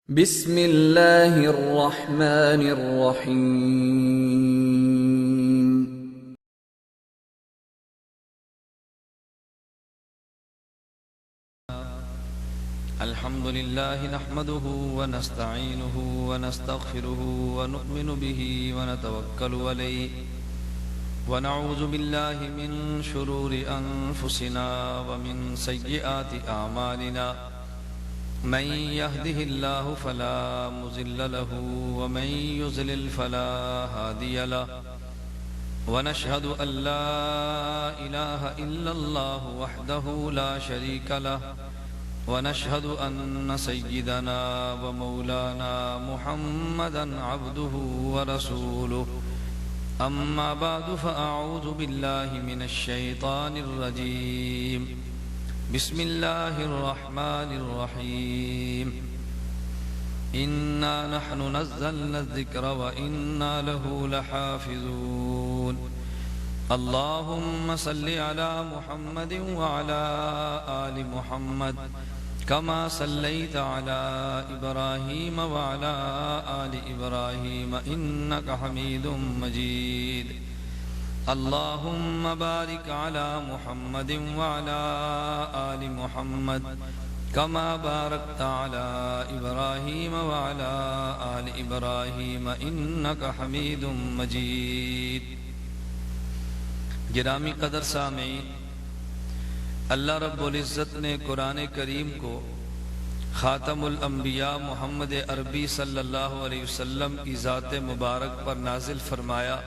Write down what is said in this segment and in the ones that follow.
بسم اللہ الرحمن الرحیم۔ الحمد لله نحمده ونستعينه ونستغفره ونؤمن به ونتوكل عليه ونعوذ بالله من شرور أنفسنا ومن سيئات أعمالنا من يهده الله فلا مضل له ومن يضلل فلا هادي له ونشهد أن لا إله إلا الله وحده لا شريك له ونشهد أن سيدنا ومولانا محمدا عبده ورسوله أما بعد فأعوذ بالله من الشيطان الرجيم بسم الله الرحمن الرحيم إنا نحن نزلنا الذكر وإنا له لحافظون اللهم صل على محمد وعلى آل محمد كما صليت على إبراهيم وعلى آل إبراهيم إنك حميد مجيد اللهم بارك على محمد وعلى آل محمد كما باركت على إبراهيم وعلى آل إبراهيم إنك حميد مجيد۔ گرامی قدر سامعین، اللہ رب العزت نے قرآن کریم کو خاتم الانبیاء محمد عربی صلی اللہ علیہ وسلم کی ذات مبارک پر نازل فرمایا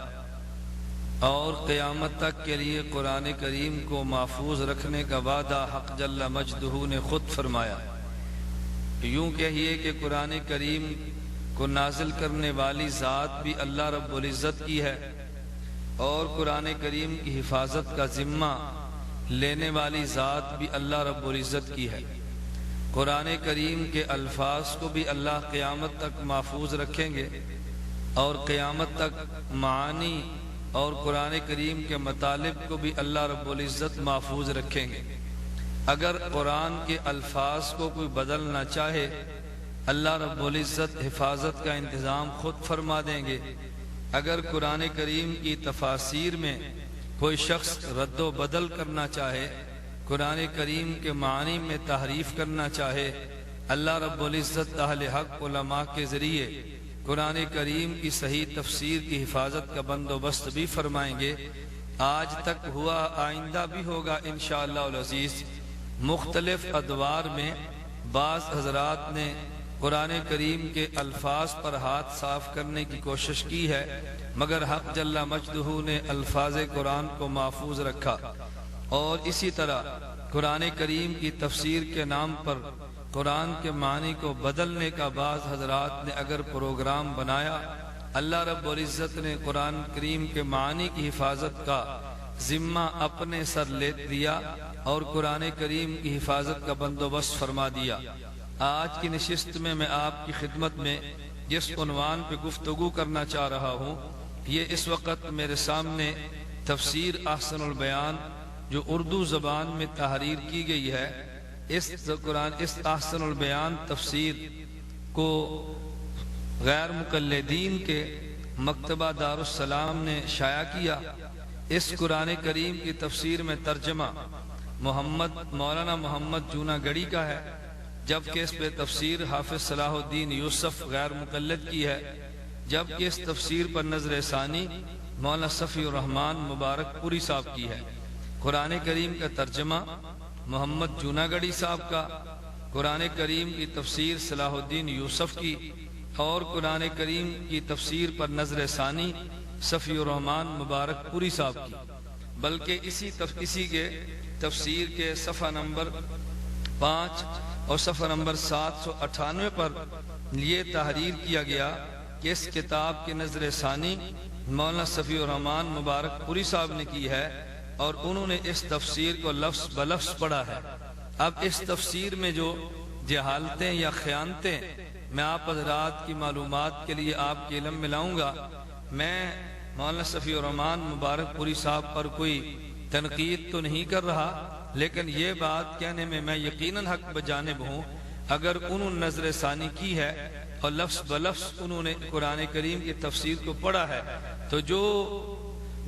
اور قیامت تک کے لیے قرآن کریم کو محفوظ رکھنے کا وعدہ حق جل مجدہ نے خود فرمایا۔ یوں کہیے کہ قرآن کریم کو نازل کرنے والی ذات بھی اللہ رب العزت کی ہے اور قرآن کریم کی حفاظت کا ذمہ لینے والی ذات بھی اللہ رب العزت کی ہے۔ قرآن کریم کے الفاظ کو بھی اللہ قیامت تک محفوظ رکھیں گے اور قیامت تک معانی اور قرآن کریم کے مطالب کو بھی اللہ رب العزت محفوظ رکھیں گے۔ اگر قرآن کے الفاظ کو کوئی بدلنا چاہے، اللہ رب العزت حفاظت کا انتظام خود فرما دیں گے۔ اگر قرآن کریم کی تفاسیر میں کوئی شخص رد و بدل کرنا چاہے، قرآن کریم کے معنی میں تحریف کرنا چاہے، اللہ رب العزت اہل حق علماء کے ذریعے قرآن کریم کی صحیح تفسیر کی حفاظت کا بندوبست بھی فرمائیں گے۔ آج تک ہوا، آئندہ بھی ہوگا انشاءاللہ العزیز۔ مختلف ادوار میں بعض حضرات نے قرآن کریم کے الفاظ پر ہاتھ صاف کرنے کی کوشش کی ہے، مگر حق جل مجدہ نے الفاظ قرآن کو محفوظ رکھا۔ اور اسی طرح قرآن کریم کی تفسیر کے نام پر قرآن کے معنی کو بدلنے کا بعض حضرات نے اگر پروگرام بنایا، اللہ رب العزت نے قرآن کریم کے معنی کی حفاظت کا ذمہ اپنے سر لے دیا اور قرآن کریم کی حفاظت کا بندوبست فرما دیا۔ آج کی نشست میں آپ کی خدمت میں جس عنوان پہ گفتگو کرنا چاہ رہا ہوں، یہ اس وقت میرے سامنے تفسیر احسن البیان جو اردو زبان میں تحریر کی گئی ہے، اس احسن البیان تفسیر کو غیر مقلدین کے مکتبہ دارالسلام نے شائع کیا۔ اس قرآن کریم کی تفسیر میں ترجمہ مولانا محمد جونا گڑھی کا ہے، جبکہ اس پہ تفسیر حافظ صلاح الدین یوسف غیر مقلد کی ہے، جبکہ اس تفسیر پر نظر ثانی مولانا صفی الرحمن مبارک پوری صاحب کی ہے۔ قرآن کریم کا ترجمہ محمد جونا گڑھی صاحب کا، قرآن کریم کی تفسیر صلاح الدین یوسف کی، اور قرآن کریم کی تفسیر پر نظر ثانی صفی الرحمن مبارک پوری صاحب کی۔ بلکہ اسی کے تفسیر کے صفحہ نمبر 5 اور صفحہ نمبر 798 پر یہ تحریر کیا گیا کہ اس کتاب کی نظر ثانی مولانا صفی الرحمن مبارک پوری صاحب نے کی ہے اور انہوں نے اس تفسیر کو لفظ بلفظ پڑھا ہے۔ اب اس تفسیر میں جو جہالتیں یا خیانتیں میں آپ حضرات کی معلومات کے لیے آپ کے علم میں لاؤں گا، میں مولانا صفی الرحمن مبارک پوری صاحب پر کوئی تنقید تو نہیں کر رہا، لیکن یہ بات کہنے میں یقیناً حق بجانب ہوں۔ اگر انہوں نے نظر ثانی کی ہے اور لفظ بلفظ انہوں نے قرآن کریم کی تفسیر کو پڑھا ہے تو جو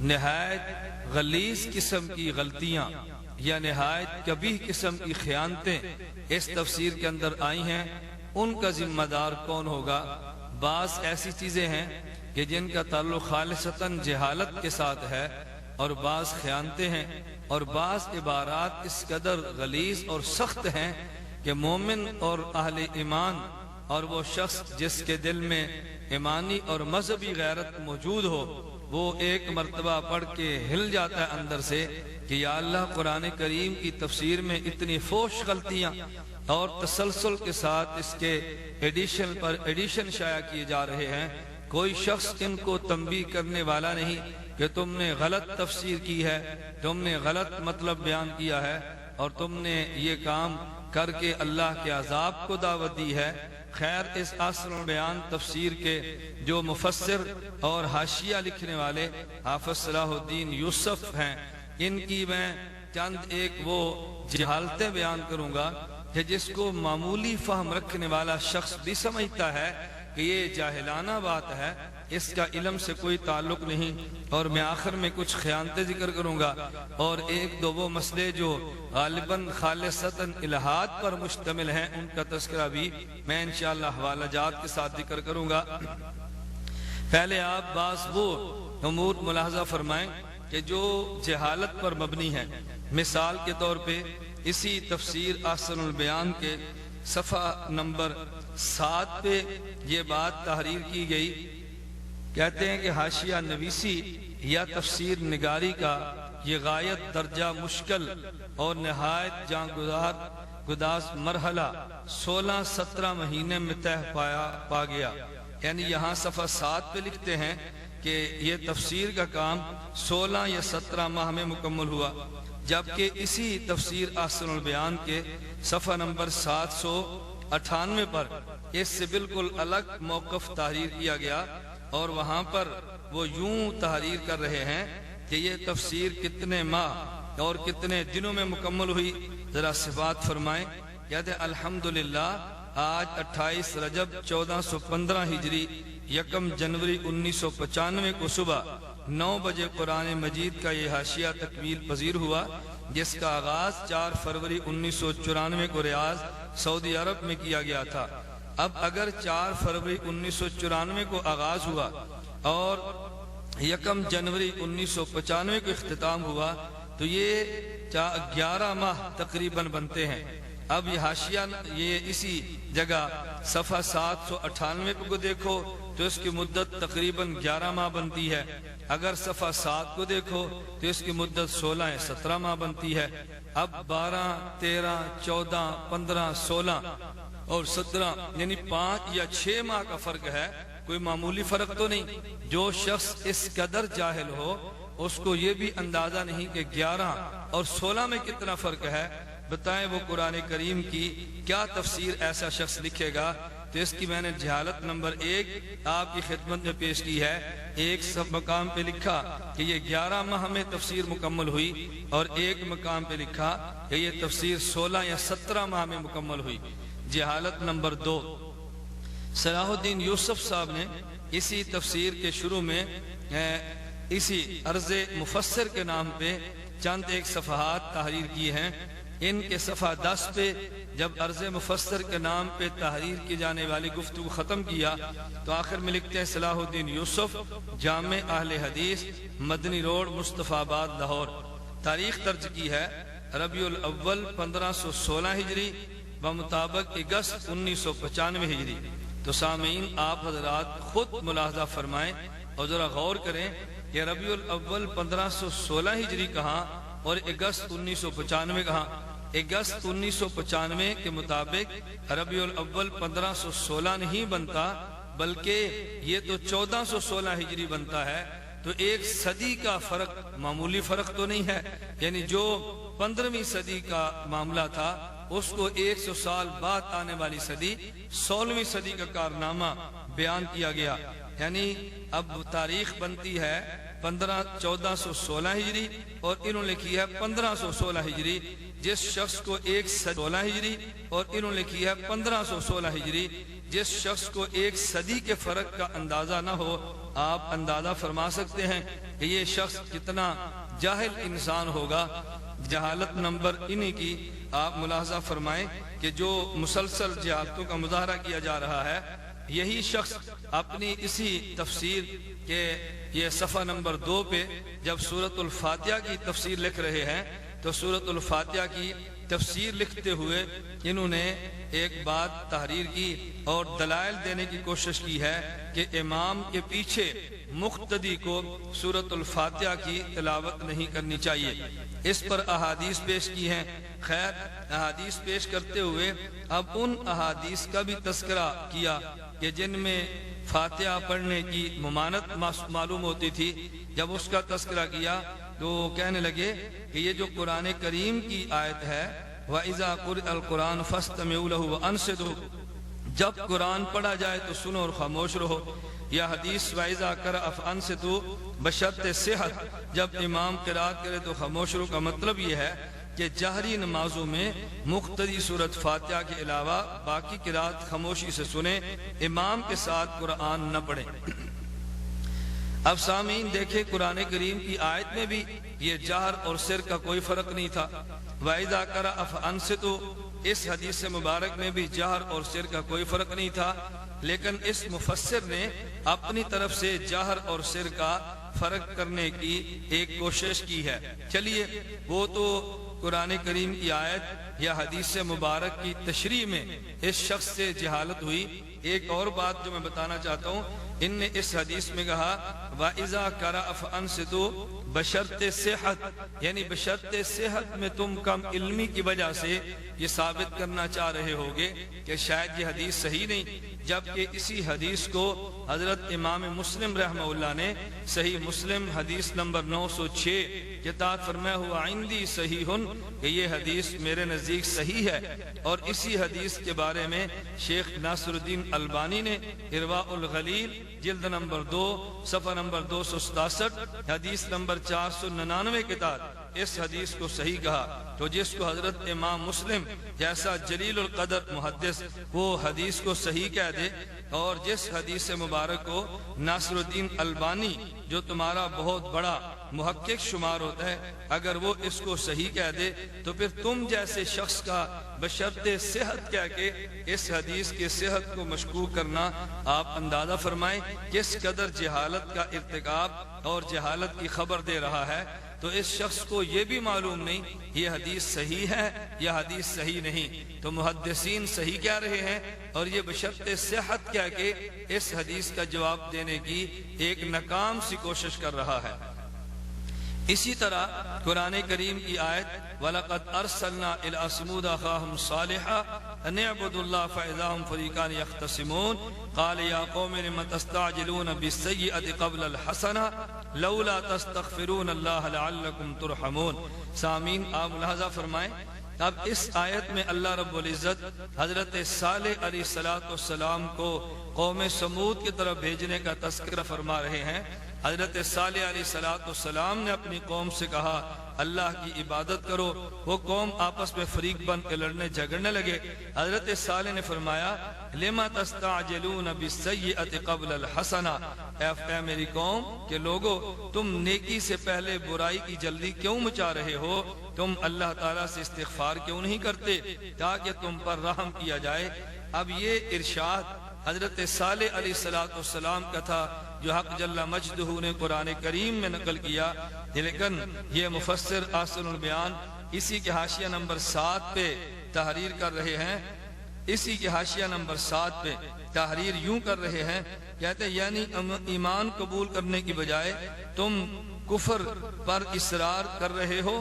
نہایت غلیظ قسم کی غلطیاں یا نہایت کبیح قسم کی خیانتیں اس تفسیر کے اندر آئی ہیں ان کا ذمہ دار کون ہوگا؟ بعض ایسی چیزیں ہیں کہ جن کا تعلق خالصتاً جہالت کے ساتھ ہے اور بعض خیانتیں ہیں اور بعض عبارات اس قدر غلیظ اور سخت ہیں کہ مومن اور اہل ایمان اور وہ شخص جس کے دل میں ایمانی اور مذہبی غیرت موجود ہو وہ ایک مرتبہ پڑھ کے ہل جاتا ہے اندر سے کہ یا اللہ قرآن کریم کی تفسیر میں اتنی فوش غلطیاں اور تسلسل کے ساتھ اس کے ایڈیشن پر ایڈیشن شائع کیے جا رہے ہیں، کوئی شخص ان کو تنبیہ کرنے والا نہیں کہ تم نے غلط تفسیر کی ہے، تم نے غلط مطلب بیان کیا ہے اور تم نے یہ کام کر کے اللہ کے عذاب کو دعوت دی ہے۔ خیر اس اصل بیان تفسیر کے جو مفسر اور حاشیہ لکھنے والے حافظ صلاح الدین یوسف ہیں، ان کی میں چند ایک وہ جہالتیں بیان کروں گا کہ جس کو معمولی فہم رکھنے والا شخص بھی سمجھتا ہے کہ یہ جاہلانہ بات ہے، اس کا علم سے کوئی تعلق نہیں، اور میں آخر میں کچھ خیانتیں ذکر کروں گا اور ایک دو وہ مسئلے جو غالباً خالصتاً الہات پر مشتمل ہیں ان کا تذکرہ بھی میں انشاءاللہ حوالہ جات کے ساتھ ذکر کروں گا۔ پہلے آپ بعض وہ امور ملاحظہ فرمائیں کہ جو جہالت پر مبنی ہے۔ مثال کے طور پہ اسی تفسیر احسن البیان کے صفحہ نمبر 7 پہ یہ بات تحریر کی گئی، کہتے ہیں کہ حاشیہ نویسی یا تفسیر نگاری کا یہ غایت درجہ مشکل اور نہایت جاں گداز مرحلہ 16-17 مہینے میں طے پا گیا، یعنی یہاں صفحہ 7 پہ لکھتے ہیں کہ یہ تفسیر کا کام 16 یا 17 ماہ میں مکمل ہوا، جبکہ اسی تفسیر احسن البیان کے صفحہ نمبر 798 پر اس سے بالکل الگ موقف تحریر کیا گیا اور وہاں پر وہ یوں تحریر کر رہے ہیں کہ یہ تفسیر کتنے ماہ اور کتنے دنوں میں مکمل ہوئی، ذرا صفات فرمائیں۔ کہتے ہیں الحمدللہ آج 28 رجب 1415 ہجری 1 جنوری 1995 کو صبح 9 بجے قرآن مجید کا یہ حاشیہ تکمیل پذیر ہوا، جس کا آغاز 4 فروری 1994 کو ریاض سعودی عرب میں کیا گیا تھا۔ اب اگر 4 فروری 1994 کو آغاز ہوا اور 1 جنوری 1995 کو اختتام ہوا تو یہ 11 ماہ تقریباً بنتے ہیں۔ اب یہ حاشیہ یہ اسی جگہ صفحہ 798 کو دیکھو تو اس کی مدت تقریباً 11 ماہ بنتی ہے، اگر صفحہ 7 کو دیکھو تو اس کی مدت 16 یا 17 ماہ بنتی ہے۔ اب 12 13 14 15 16 اور 17 یعنی 5 یا 6 ماہ کا فرق ہے، کوئی معمولی فرق تو نہیں۔ جو شخص اس قدر جاہل ہو اس کو یہ بھی اندازہ نہیں کہ 11 اور 16 میں کتنا فرق ہے، بتائیں وہ قرآن کریم کی کیا تفسیر ایسا شخص لکھے گا؟ تو اس کی میں نے جہالت نمبر 1 آپ کی خدمت میں پیش کی ہے۔ ایک سب مقام پہ لکھا کہ یہ 11 ماہ میں تفسیر مکمل ہوئی اور ایک مقام پہ لکھا کہ یہ تفسیر 16 یا 17 ماہ میں مکمل ہوئی۔ جہالت نمبر 2، صلاح الدین یوسف صاحب نے اسی تفسیر کے شروع میں اسی عرض مفسر کے نام پہ چند ایک صفحات تحریر کی ہیں۔ ان کے صفحہ 10 پہ جب عرض مفسر کے نام پہ تحریر کی جانے والی گفتگو ختم کیا تو آخر میں لکھتے ہیں صلاح الدین یوسف، جامع اہل حدیث، مدنی روڈ، مصطفیٰ آباد، لاہور۔ تاریخ درج کی ہے ربیع الاول 1516 ہجری بمطابق اگست 1995 ہجری۔ تو سامعین آپ حضرات خود ملاحظہ فرمائیں اور ذرا غور کریں کہ ربیع الاول 1516 ہجری کہاں اور اگست 1995 کہاں۔ اگست 1995 کے مطابق ربیع الاول 1516 نہیں بنتا بلکہ یہ تو 1416 ہجری بنتا ہے، تو ایک صدی کا فرق معمولی فرق تو نہیں ہے، یعنی جو 15ویں صدی کا معاملہ تھا اس کو 100 سال بعد آنے والی صدی 16ویں صدی کا کارنامہ بیان کیا گیا، یعنی اب تاریخ بنتی ہے 1416 ہجری اور انہوں نے لکھی ہے 1516 ہجری، جس شخص کو 16 ہجری اور انہوں نے کیا 1516 ہجری، جس شخص کو 1 صدی کے فرق کا اندازہ نہ ہو، آپ اندازہ فرما سکتے ہیں کہ یہ شخص کتنا جاہل انسان ہوگا۔ جہالت نمبر انہی کی آپ ملاحظہ فرمائیں کہ جو مسلسل جہالتوں کا مظاہرہ کیا جا رہا ہے، یہی شخص اپنی اسی تفسیر کے یہ صفحہ نمبر 2 پہ جب سورۃ الفاتحہ کی تفسیر لکھ رہے ہیں تو سورۃ الفاتحہ کی تفسیر لکھتے ہوئے انہوں نے ایک بات تحریر کی اور دلائل دینے کی کوشش کی ہے کہ امام کے پیچھے مقتدی کو سورۃ الفاتحہ کی تلاوت نہیں کرنی چاہیے۔ اس پر احادیث پیش کی ہیں۔ خیر، احادیث پیش کرتے ہوئے اب ان احادیث کا بھی تذکرہ کیا کہ جن میں فاتحہ پڑھنے کی ممانعت معلوم ہوتی تھی۔ جب اس کا تذکرہ کیا تو کہنے لگے کہ یہ جو قرآن کریم کی آیت ہے وَإِذَا قُرِئَ الْقُرْآنُ فَاسْتَمِعُوا لَهُ وَأَنصِتُوا، جب قرآن پڑھا جائے تو سنو اور خاموش رہو۔ یا حدیث وَإِذَا قَرَأَ فَأَنصِتُوا بشرط صحت، جب امام قرات کرے تو خاموش رہو کا مطلب یہ ہے کہ جہری نمازوں میں مقتدی سورۃ فاتحہ کے علاوہ باقی قرات خاموشی سے سنیں، امام کے ساتھ قرآن نہ پڑھیں۔ اب سامعین دیکھیں، قرآن کریم کی آیت میں بھی یہ جہر اور سر کا کوئی فرق نہیں تھا۔ وَإِذَا قَرَأَ فَأَنصِتُوا، اس حدیث مبارک میں بھی جہر اور سر کا کوئی فرق نہیں تھا، لیکن اس مفسر نے اپنی طرف سے جہر اور سر کا فرق کرنے کی ایک کوشش کی ہے۔ چلیے، وہ تو قرآن کریم کی آیت یا حدیث مبارک کی تشریح میں اس شخص سے جہالت ہوئی۔ ایک اور بات جو میں بتانا چاہتا ہوں، ان نے اس حدیث میں کہا وَإِذَا قَرَأَ فَأَنصِتُوا بشرط صحت، یعنی بشرط صحت میں تم کم علمی کی وجہ سے یہ ثابت کرنا چاہ رہے ہوگے کہ شاید یہ حدیث صحیح نہیں، جبکہ اسی حدیث کو حضرت امام مسلم رحمہ اللہ نے صحیح مسلم حدیث نمبر 906 کتاب فرمایا ہوا عندی صحیح کہ یہ حدیث میرے نزدیک صحیح ہے۔ اور اسی حدیث کے بارے میں شیخ ناصر الدین البانی نے ارواء الغلیل جلد نمبر 2 صفحہ نمبر 267 حدیث نمبر 499 کتاب اس حدیث کو صحیح کہا۔ تو جس کو حضرت امام مسلم جیسا جلیل القدر محدث وہ حدیث کو صحیح کہہ دے، اور جس حدیث مبارک کو ناصر الدین البانی جو تمہارا بہت بڑا محقق شمار ہوتا ہے، اگر وہ اس کو صحیح کہہ دے تو پھر تم جیسے شخص کا بشرط صحت کہہ کے اس حدیث کے صحت کو مشکوک کرنا، آپ اندازہ فرمائیں کس قدر جہالت کا ارتکاب اور جہالت کی خبر دے رہا ہے۔ تو اس شخص کو یہ بھی معلوم نہیں یہ حدیث صحیح ہے یا حدیث صحیح نہیں، تو محدثین صحیح کہہ رہے ہیں اور یہ بشرط صحت کہہ کے اس حدیث کا جواب دینے کی ایک ناکام سی کوشش کر رہا ہے۔ اسی طرح قرآن کریم کی آیت وَلَقَدْ أَرْسَلْنَا إِلَىٰ ثَمُودَ أَخَاهُمْ صَالِحًا أَنِ اعْبُدُوا اللَّهَ فَإِذَا هُمْ فَرِيقَانِ يَخْتَصِمُونَ قَالَ يَا قَوْمِ لِمَ تَسْتَعْجِلُونَ بِالسَّيِّئَةِ قَبْلَ الْحَسَنَةِ لَوْلَا تَسْتَغْفِرُونَ اللَّهَ لَعَلَّكُمْ تُرْحَمُونَ۔ سامعین، آپ ملاحظہ فرمائیں، اب اس آیت میں اللہ رب العزت حضرت صالح علیہ السلام کو قوم سمود کی طرف بھیجنے کا تذکرہ فرما رہے ہیں۔ حضرت صالح علیہ السلام نے اپنی قوم سے کہا اللہ کی عبادت کرو، وہ قوم آپس میں فریق بن کے لڑنے جھگڑنے لگے۔ حضرت صالح نے فرمایا لما تستعجلون بالسیئۃ قبل الحسنہ، اے میری قوم کہ لوگو تم نیکی سے پہلے برائی کی جلدی کیوں مچا رہے ہو؟ تم اللہ تعالیٰ سے استغفار کیوں نہیں کرتے تاکہ تم پر رحم کیا جائے؟ اب یہ ارشاد حضرت صالح علیہ السلام کا تھا جو حق جل مجدہ نے قرآن کریم میں نقل کیا، لیکن یہ مفسر احسن البیان اسی کے حاشیہ نمبر 7 پہ تحریر کر رہے ہیں۔ اسی کے حاشیہ نمبر 7 پہ تحریر یوں کر رہے ہیں، کہتے ہیں یعنی ایمان قبول کرنے کی بجائے تم کفر پر اصرار کر رہے ہو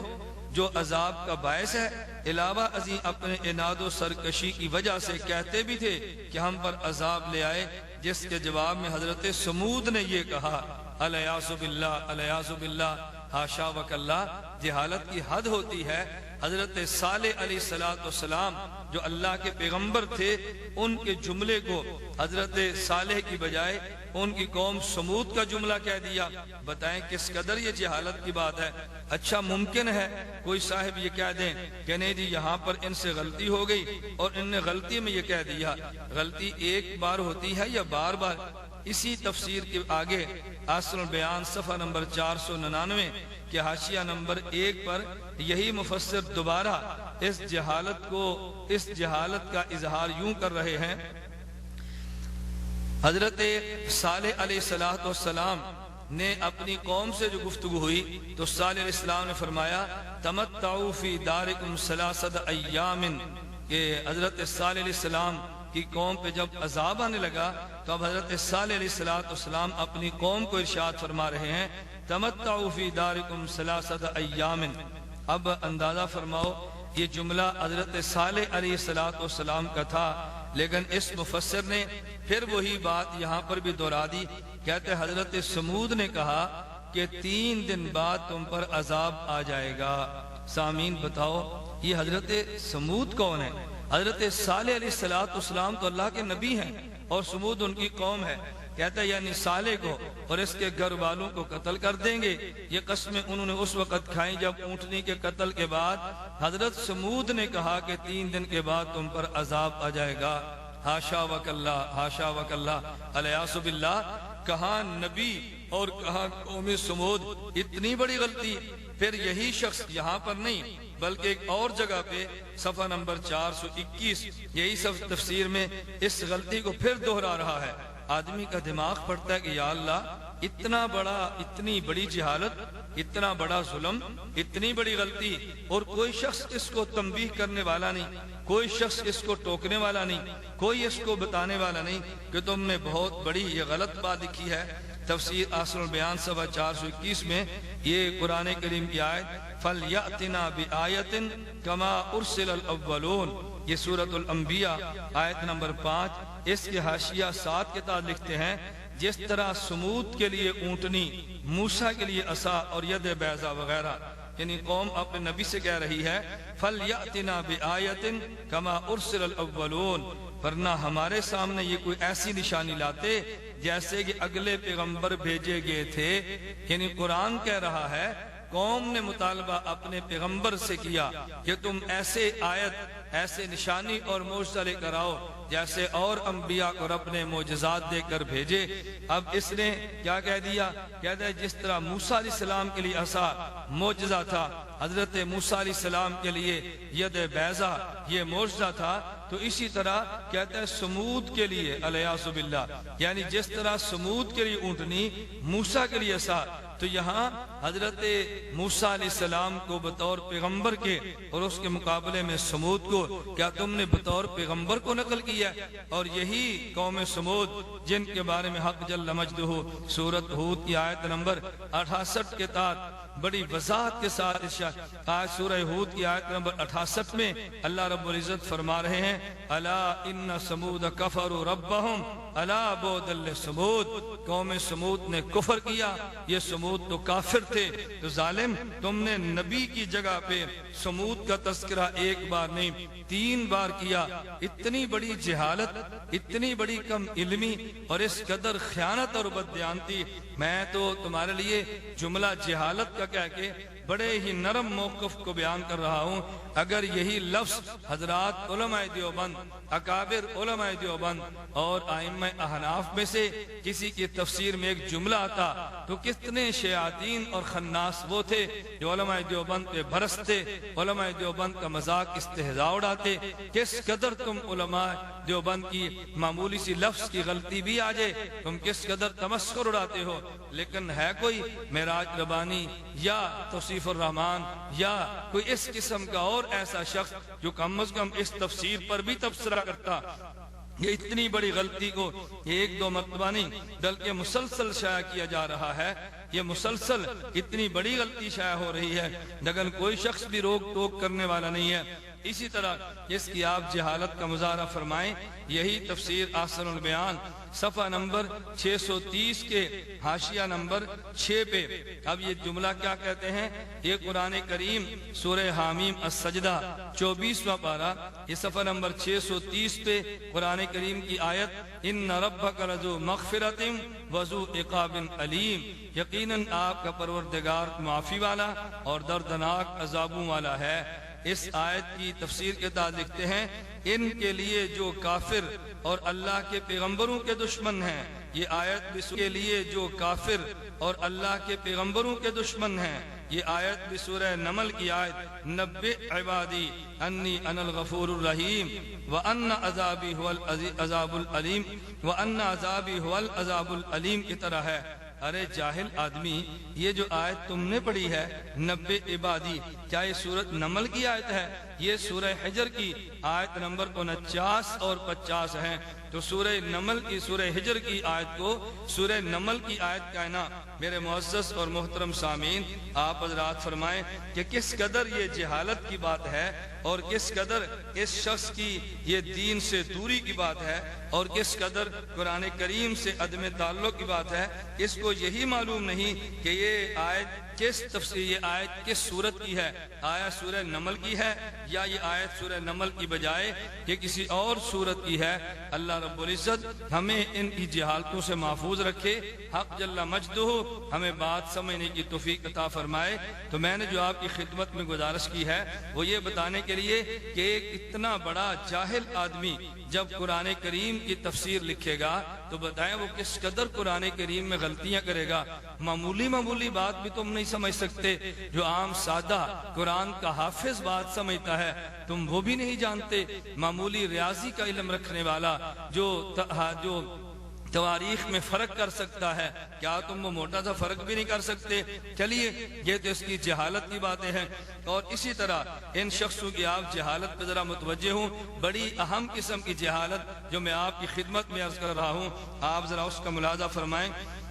جو عذاب کا باعث ہے۔ علاوہ ازیں اپنے عناد و سرکشی کی وجہ سے کہتے بھی تھے کہ ہم پر عذاب لے آئے، جس کے جواب میں حضرت سمود نے یہ کہا الیاذ باللہ الیاذ باللہ، حاشا وکلا، جہالت کی حد ہوتی ہے۔ حضرت صالح علیہ السلام جو اللہ کے پیغمبر تھے، ان کے جملے کو حضرت صالح کی بجائے ان کی قوم سمود کا جملہ کہہ دیا۔ بتائیں کس قدر یہ جہالت کی بات ہے۔ اچھا ممکن ہے کوئی صاحب یہ کہہ دیں کہ نہیں جی یہاں پر ان سے غلطی ہو گئی اور ان نے غلطی میں یہ کہہ دیا۔ غلطی ایک بار ہوتی ہے یا بار بار؟ اسی تفسیر کے آگے آسن البیان صفحہ نمبر 499 کے حاشیہ نمبر 1 پر یہی مفسر دوبارہ اس جہالت کا اظہار یوں کر رہے ہیں۔ حضرت صالح علیہ السلام نے اپنی قوم سے جو گفتگو ہوئی تو صالح علیہ السلام نے فرمایا تمتعوا فی دارکم ثلاثۃ ایام، کہ حضرت صالح علیہ السلام کی قوم پہ جب عذاب آنے لگا تو اب حضرت صالح علیہ السلام اپنی قوم کو ارشاد فرما رہے ہیں تمتعوا فی دارکم ثلاثۃ ایام۔ اب اندازہ فرماؤ یہ جملہ حضرت صالح علیہ السلام کا تھا، لیکن اس مفسر نے پھر وہی بات یہاں پر بھی دہرا دی۔ کہتے حضرت سمود نے کہا کہ 3 دن بعد تم پر عذاب آ جائے گا۔ سامعین بتاؤ یہ حضرت سمود کون ہے؟ حضرت صالح علیہ السلام تو اللہ کے نبی ہیں اور سمود ان کی قوم ہے۔ کہتا ہے یعنی صالح کو اور اس کے گھر والوں کو قتل کر دیں گے۔ یہ قسمیں انہوں نے اس وقت کھائیں جب اونٹنی کے قتل کے بعد حضرت سمود نے کہا کہ 3 دن کے بعد تم پر عذاب آ جائے گا۔ ہاشا وکاللہ، ہاشا وکاللہ، الیاذ باللہ۔ کہاں نبی اور کہاں قوم سمود، اتنی بڑی غلطی۔ پھر یہی شخص یہاں پر نہیں بلکہ ایک اور جگہ پہ صفحہ نمبر 421 یہی سب تفسیر میں اس غلطی کو پھر دہرا رہا ہے۔ آدمی کا دماغ پڑتا ہے کہ یا اللہ اتنی بڑی جہالت، اتنا بڑا ظلم، اتنی بڑی غلطی، اور کوئی شخص اس کو تنبیہ کرنے والا نہیں، کوئی شخص اس کو ٹوکنے والا نہیں، کوئی اس کو بتانے والا نہیں کہ تم نے بہت بڑی یہ غلط بات لکھی ہے۔ تفسیر آسن البیان صفحہ 421 میں یہ قرآن کریم کی آیت فَلْيَأْتِنَا بِآیَةٍ كَمَا أُرْسِلَ الْأَوَّلُونَ، یہ سورۃ الانبیاء آیت نمبر 5، اس کے حاشیہ 7 کے تحت لکھتے ہیں جس طرح سمود کے لیے اونٹنی، موسیٰ کے لیے عصا اور ید بیضا وغیرہ، یعنی قوم اپنے نبی سے کہہ رہی ہے فَلْيَأْتِنَا بِآیَةٍ كَمَا أُرْسِلَ الْأَوَّلُونَ، ورنہ ہمارے سامنے یہ کوئی ایسی نشانی لاتے جیسے کہ اگلے پیغمبر بھیجے گئے تھے۔ یعنی قرآن کہہ رہا ہے قوم نے مطالبہ اپنے پیغمبر سے کیا کہ تم ایسے آیت، ایسے نشانی اور معجزہ لے کر آؤ جیسے اور انبیاء کو رب نے معجزات دے کر بھیجے۔ اب اس نے کیا کہہ دیا؟ کہتا ہے جس طرح موسیٰ علیہ السلام کے لیے عصا معجزہ تھا، حضرت موسیٰ علیہ السلام کے لیے ید بیضا یہ معجزہ تھا، تو اسی طرح کہتا ہے سمود کے لیے الیاذ باللہ، یعنی جس طرح سمود کے لیے اونٹنی، موسیٰ کے لیے عصا، تو یہاں حضرت موسیٰ علیہ السلام کو بطور پیغمبر کے اور اس کے مقابلے میں سمود کو کیا تم نے بطور پیغمبر کو نقل کیا؟ اور یہی قوم سمود جن کے بارے میں حق جل مجدہ سورۃ ہود کی آیت نمبر 68 کے تحت بڑی وضاحت کے ساتھ آج سورہ ہود کی آیت نمبر 68 میں اللہ رب العزت فرما رہے ہیں الا ان سمود کفروا ربہم الا بعدا لسمود، قوم سمود نے کفر کیا، یہ سمود تو کافر تھے۔ تو ظالم تم نے نبی کی جگہ پہ سمود کا تذکرہ ایک بار نہیں 3 بار کیا۔ اتنی بڑی جہالت، اتنی بڑی کم علمی اور اس قدر خیانت اور بددیانتی، میں تو تمہارے لیے جملہ جہالت کا کہہ کے بڑے ہی نرم موقف کو بیان کر رہا ہوں۔ اگر یہی لفظ حضرات علماء دیوبند، اکابر علماء دیوبند اور ائمہ احناف میں سے کسی کی تفسیر میں ایک جملہ آتا تو کتنے شیاطین اور خناس وہ تھے جو علماء دیوبند پہ برستے، علماء دیوبند کا مذاق استہزاء اڑاتے۔ کس قدر تم علماء دیوبند کی معمولی سی لفظ کی غلطی بھی آ جائے تم کس قدر تمسخر اڑاتے ہو، لیکن ہے کوئی معراج ربانی یا توصیف الرحمان یا کوئی اس قسم کا اور ایسا شخص جو کم از کم اس تفسیر پر بھی تبصرہ کرتا؟ یہ اتنی بڑی غلطی کو یہ 1-2 مرتبہ نہیں بلکہ مسلسل شائع کیا جا رہا ہے، یہ مسلسل اتنی بڑی غلطی شائع ہو رہی ہے لیکن کوئی شخص بھی روک ٹوک کرنے والا نہیں ہے۔ اسی طرح اس کی آپ جہالت کا مظاہرہ فرمائیں۔ یہی تفسیر احسن البیان صفحہ نمبر 630 کے حاشیہ نمبر 6 پہ۔ اب یہ جملہ کیا کہتے ہیں؟ یہ قرآن کریم سورہ حامیم السجدہ 24واں پارہ، یہ صفحہ نمبر 630 پہ قرآن کریم کی آیت ان ربک لذو مغفرۃ وذو عقاب علیم، یقیناً آپ کا پروردگار معافی والا اور دردناک عذابوں والا ہے۔ اس آیت کی تفسیر کے تحت لکھتے ہیں ان کے لیے جو کافر اور اللہ کے پیغمبروں کے دشمن ہیں، یہ آیت کے لیے جو کافر اور اللہ کے پیغمبروں کے دشمن ہیں، یہ آیت بھی سورہ نمل کی آیت نبئ عبادی انی انا الغفور الرحیم وان عذابی هو العذاب العلیم وان عذابی هو العذاب العلیم کی طرح ہے۔ ارے جاہل آدمی، یہ جو آیت تم نے پڑھی ہے نبئ عبادی، کیا یہ سورۃ نمل کی آیت ہے؟ یہ سورہ حجر کی آیت نمبر 49 اور 50 ہیں۔ تو سورہ نمل کی سورہ حجر کی آیت کو سورہ نمل کی آیت کہنا، میرے معزز اور محترم سامعین، آپ حضرات فرمائیں کہ کس قدر یہ جہالت کی بات ہے اور کس قدر اس شخص کی یہ دین سے دوری کی بات ہے اور کس قدر قرآن کریم سے عدم تعلق کی بات ہے۔ اس کو یہی معلوم نہیں کہ یہ آیت کس تفسیر، یہ آیت کس سورت کی ہے، آیا سورہ نمل کی ہے یا یہ آیت سورہ نمل کی بجائے یہ کسی اور سورت کی ہے۔ اللہ رب العزت ہمیں ان کی جہالتوں سے محفوظ رکھے، حق جل مجدہ ہمیں بات سمجھنے کی توفیق عطا فرمائے۔ تو میں نے جو آپ کی خدمت میں گزارش کی ہے وہ یہ بتانے کے لیے کہ ایک اتنا بڑا جاہل آدمی جب قرآن کریم کی تفسیر لکھے گا تو بتائیں وہ کس قدر قرآن کریم میں غلطیاں کرے گا۔ معمولی بات بھی تم نہیں سمجھ سکتے، جو عام سادہ قرآن کا حافظ بات سمجھتا ہے تم وہ بھی نہیں جانتے۔ معمولی ریاضی کا علم رکھنے والا جو تواریخ میں فرق کر سکتا ہے، کیا تم وہ موٹا سا فرق بھی نہیں کر سکتے؟ چلیے یہ تو اس کی جہالت کی باتیں ہیں۔ اور اسی طرح ان شخصوں کی آپ جہالت پہ ذرا متوجہ ہوں، بڑی اہم قسم کی جہالت جو میں آپ کی خدمت میں عرض کر رہا ہوں، آپ ذرا اس کا ملاحظہ فرمائیں۔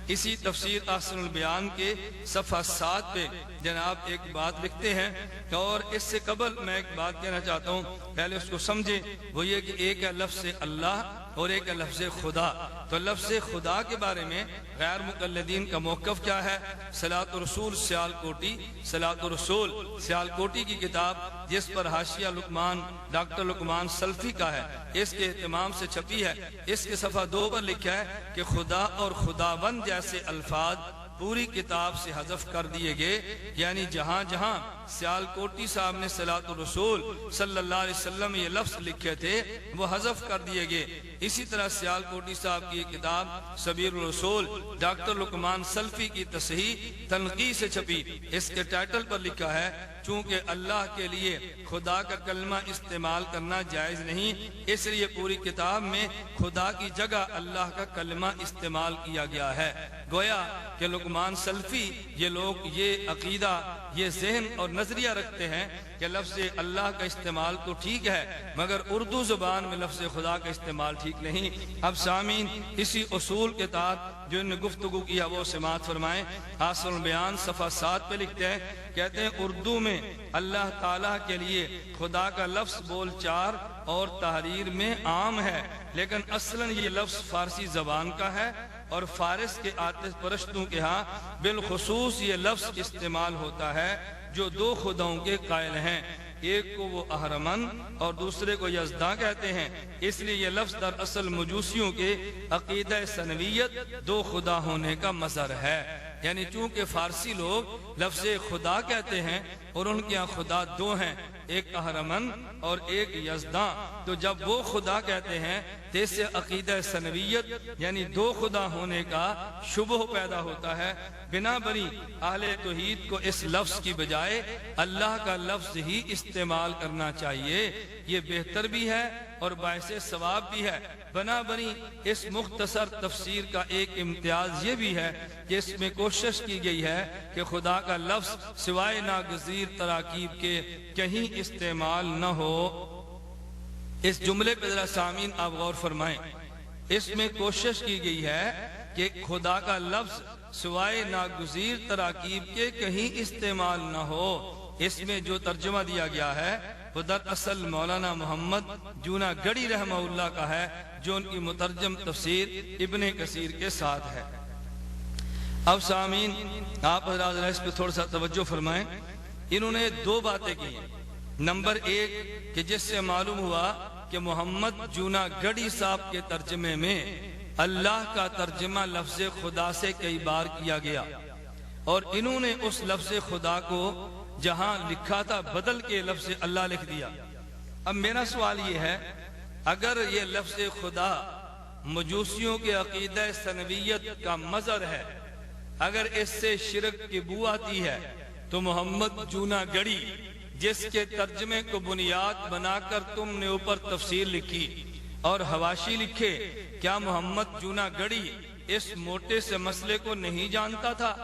اسی تفسیر احسن البیان کے صفحہ 7 پہ جناب ایک بات لکھتے ہیں، اور اس سے قبل میں ایک بات کہنا چاہتا ہوں، پہلے اس کو سمجھیں۔ وہ یہ کہ ایک ہے لفظ اللہ اور ایک ہے لفظ خدا۔ تو لفظ خدا کے بارے میں غیر مقلدین کا موقف کیا ہے؟ صلاۃ الرسول سیالکوٹی، صلاۃ الرسول سیالکوٹی کی کتاب جس پر حاشیہ لقمان ڈاکٹر لقمان سلفی کا ہے، اس کے اہتمام سے چھپی ہے، اس کے صفحہ 2 پر لکھا ہے کہ خدا اور خداوند جیسے الفاظ پوری کتاب سے حذف کر دیے گئے، یعنی جہاں جہاں سیالکوٹی صاحب نے صلاۃ الرسول صلی اللہ علیہ وسلم یہ لفظ لکھے تھے وہ حذف کر دیے گئے۔ اسی طرح سیالکوٹی صاحب کی کتاب سبیر الرسول ڈاکٹر لقمان سلفی کی تصحیح تنقیح سے چھپی، اس کے ٹائٹل پر لکھا ہے چونکہ اللہ کے لیے خدا کا کلمہ استعمال کرنا جائز نہیں، اس لیے پوری کتاب میں خدا کی جگہ اللہ کا کلمہ استعمال کیا گیا ہے۔ گویا کہ لقمان سلفی یہ لوگ یہ عقیدہ، یہ ذہن اور نظریہ رکھتے ہیں کہ لفظ اللہ کا استعمال تو ٹھیک ہے مگر اردو زبان میں لفظ خدا کا استعمال ٹھیک نہیں۔ اب سامعین اسی اصول کے تحت جو انہوں نے گفتگو کیا وہ سماعت فرمائیں۔ حاصل بیان صفحہ 7 پہ لکھتے ہیں، کہتے ہیں اردو میں اللہ تعالیٰ کے لیے خدا کا لفظ بول چار اور تحریر میں عام ہے، لیکن اصلاً یہ لفظ فارسی زبان کا ہے اور فارس کے آتش پرستوں کے ہاں بالخصوص یہ لفظ استعمال ہوتا ہے جو 2 خداؤں کے قائل ہیں، ایک کو وہ اہرمن اور دوسرے کو یزداں کہتے ہیں، اس لیے یہ لفظ در اصل مجوسیوں کے عقیدہ سنویت 2 خدا ہونے کا مظہر ہے۔ یعنی چونکہ فارسی لوگ لفظ خدا کہتے ہیں اور ان کے یہاں خدا 2 ہیں، ایک اہرمن اور ایک یزداں، تو جب وہ خدا کہتے ہیں تو اس سے عقیدہ سنویت یعنی 2 خدا ہونے کا شبہ پیدا ہوتا ہے۔ بنا بری اہل توحید کو اس لفظ کی بجائے اللہ کا لفظ ہی استعمال کرنا چاہیے، یہ بہتر بھی ہے اور باعث ثواب بھی ہے۔ بنا بری اس مختصر تفسیر کا ایک امتیاز یہ بھی ہے کہ اس میں کوشش کی گئی ہے کہ خدا کا لفظ سوائے ناگزیر تراکیب کے کہیں استعمال نہ ہو۔ اس جملے پہ ذرا سامعین آپ غور فرمائیں، اس میں کوشش کی گئی ہے کہ خدا کا لفظ سوائے ناگزیر تراکیب کے کہیں استعمال نہ ہو۔ اس میں جو ترجمہ دیا گیا ہے وہ دراصل مولانا محمد جونا گڑھی رحمہ اللہ کا ہے، جو ان کی مترجم تفسیر ابن کثیر کے ساتھ ہے۔ اب سامعین آپ حضرات اس پہ تھوڑا سا توجہ فرمائیں۔ انہوں نے دو باتیں کی ہیں۔ نمبر ایک کہ جس سے معلوم ہوا کہ محمد جونا گڑھی صاحب کے ترجمے میں اللہ کا ترجمہ لفظ خدا سے کئی بار کیا گیا، اور انہوں نے اس لفظ خدا کو جہاں لکھا تھا بدل کے لفظ اللہ لکھ دیا۔ اب میرا سوال یہ ہے، اگر یہ لفظ خدا مجوسیوں کے عقیدہ ثنویت کا مظہر ہے، اگر اس سے شرک کی بو آتی ہے، تو محمد جونا گڑھی جس کے ترجمے کو بنیاد بنا کر تم نے اوپر تفسیر لکھی اور حواشی لکھے، کیا محمد جونا گڑھی اس موٹے سے مسئلے کو نہیں جانتا تھا؟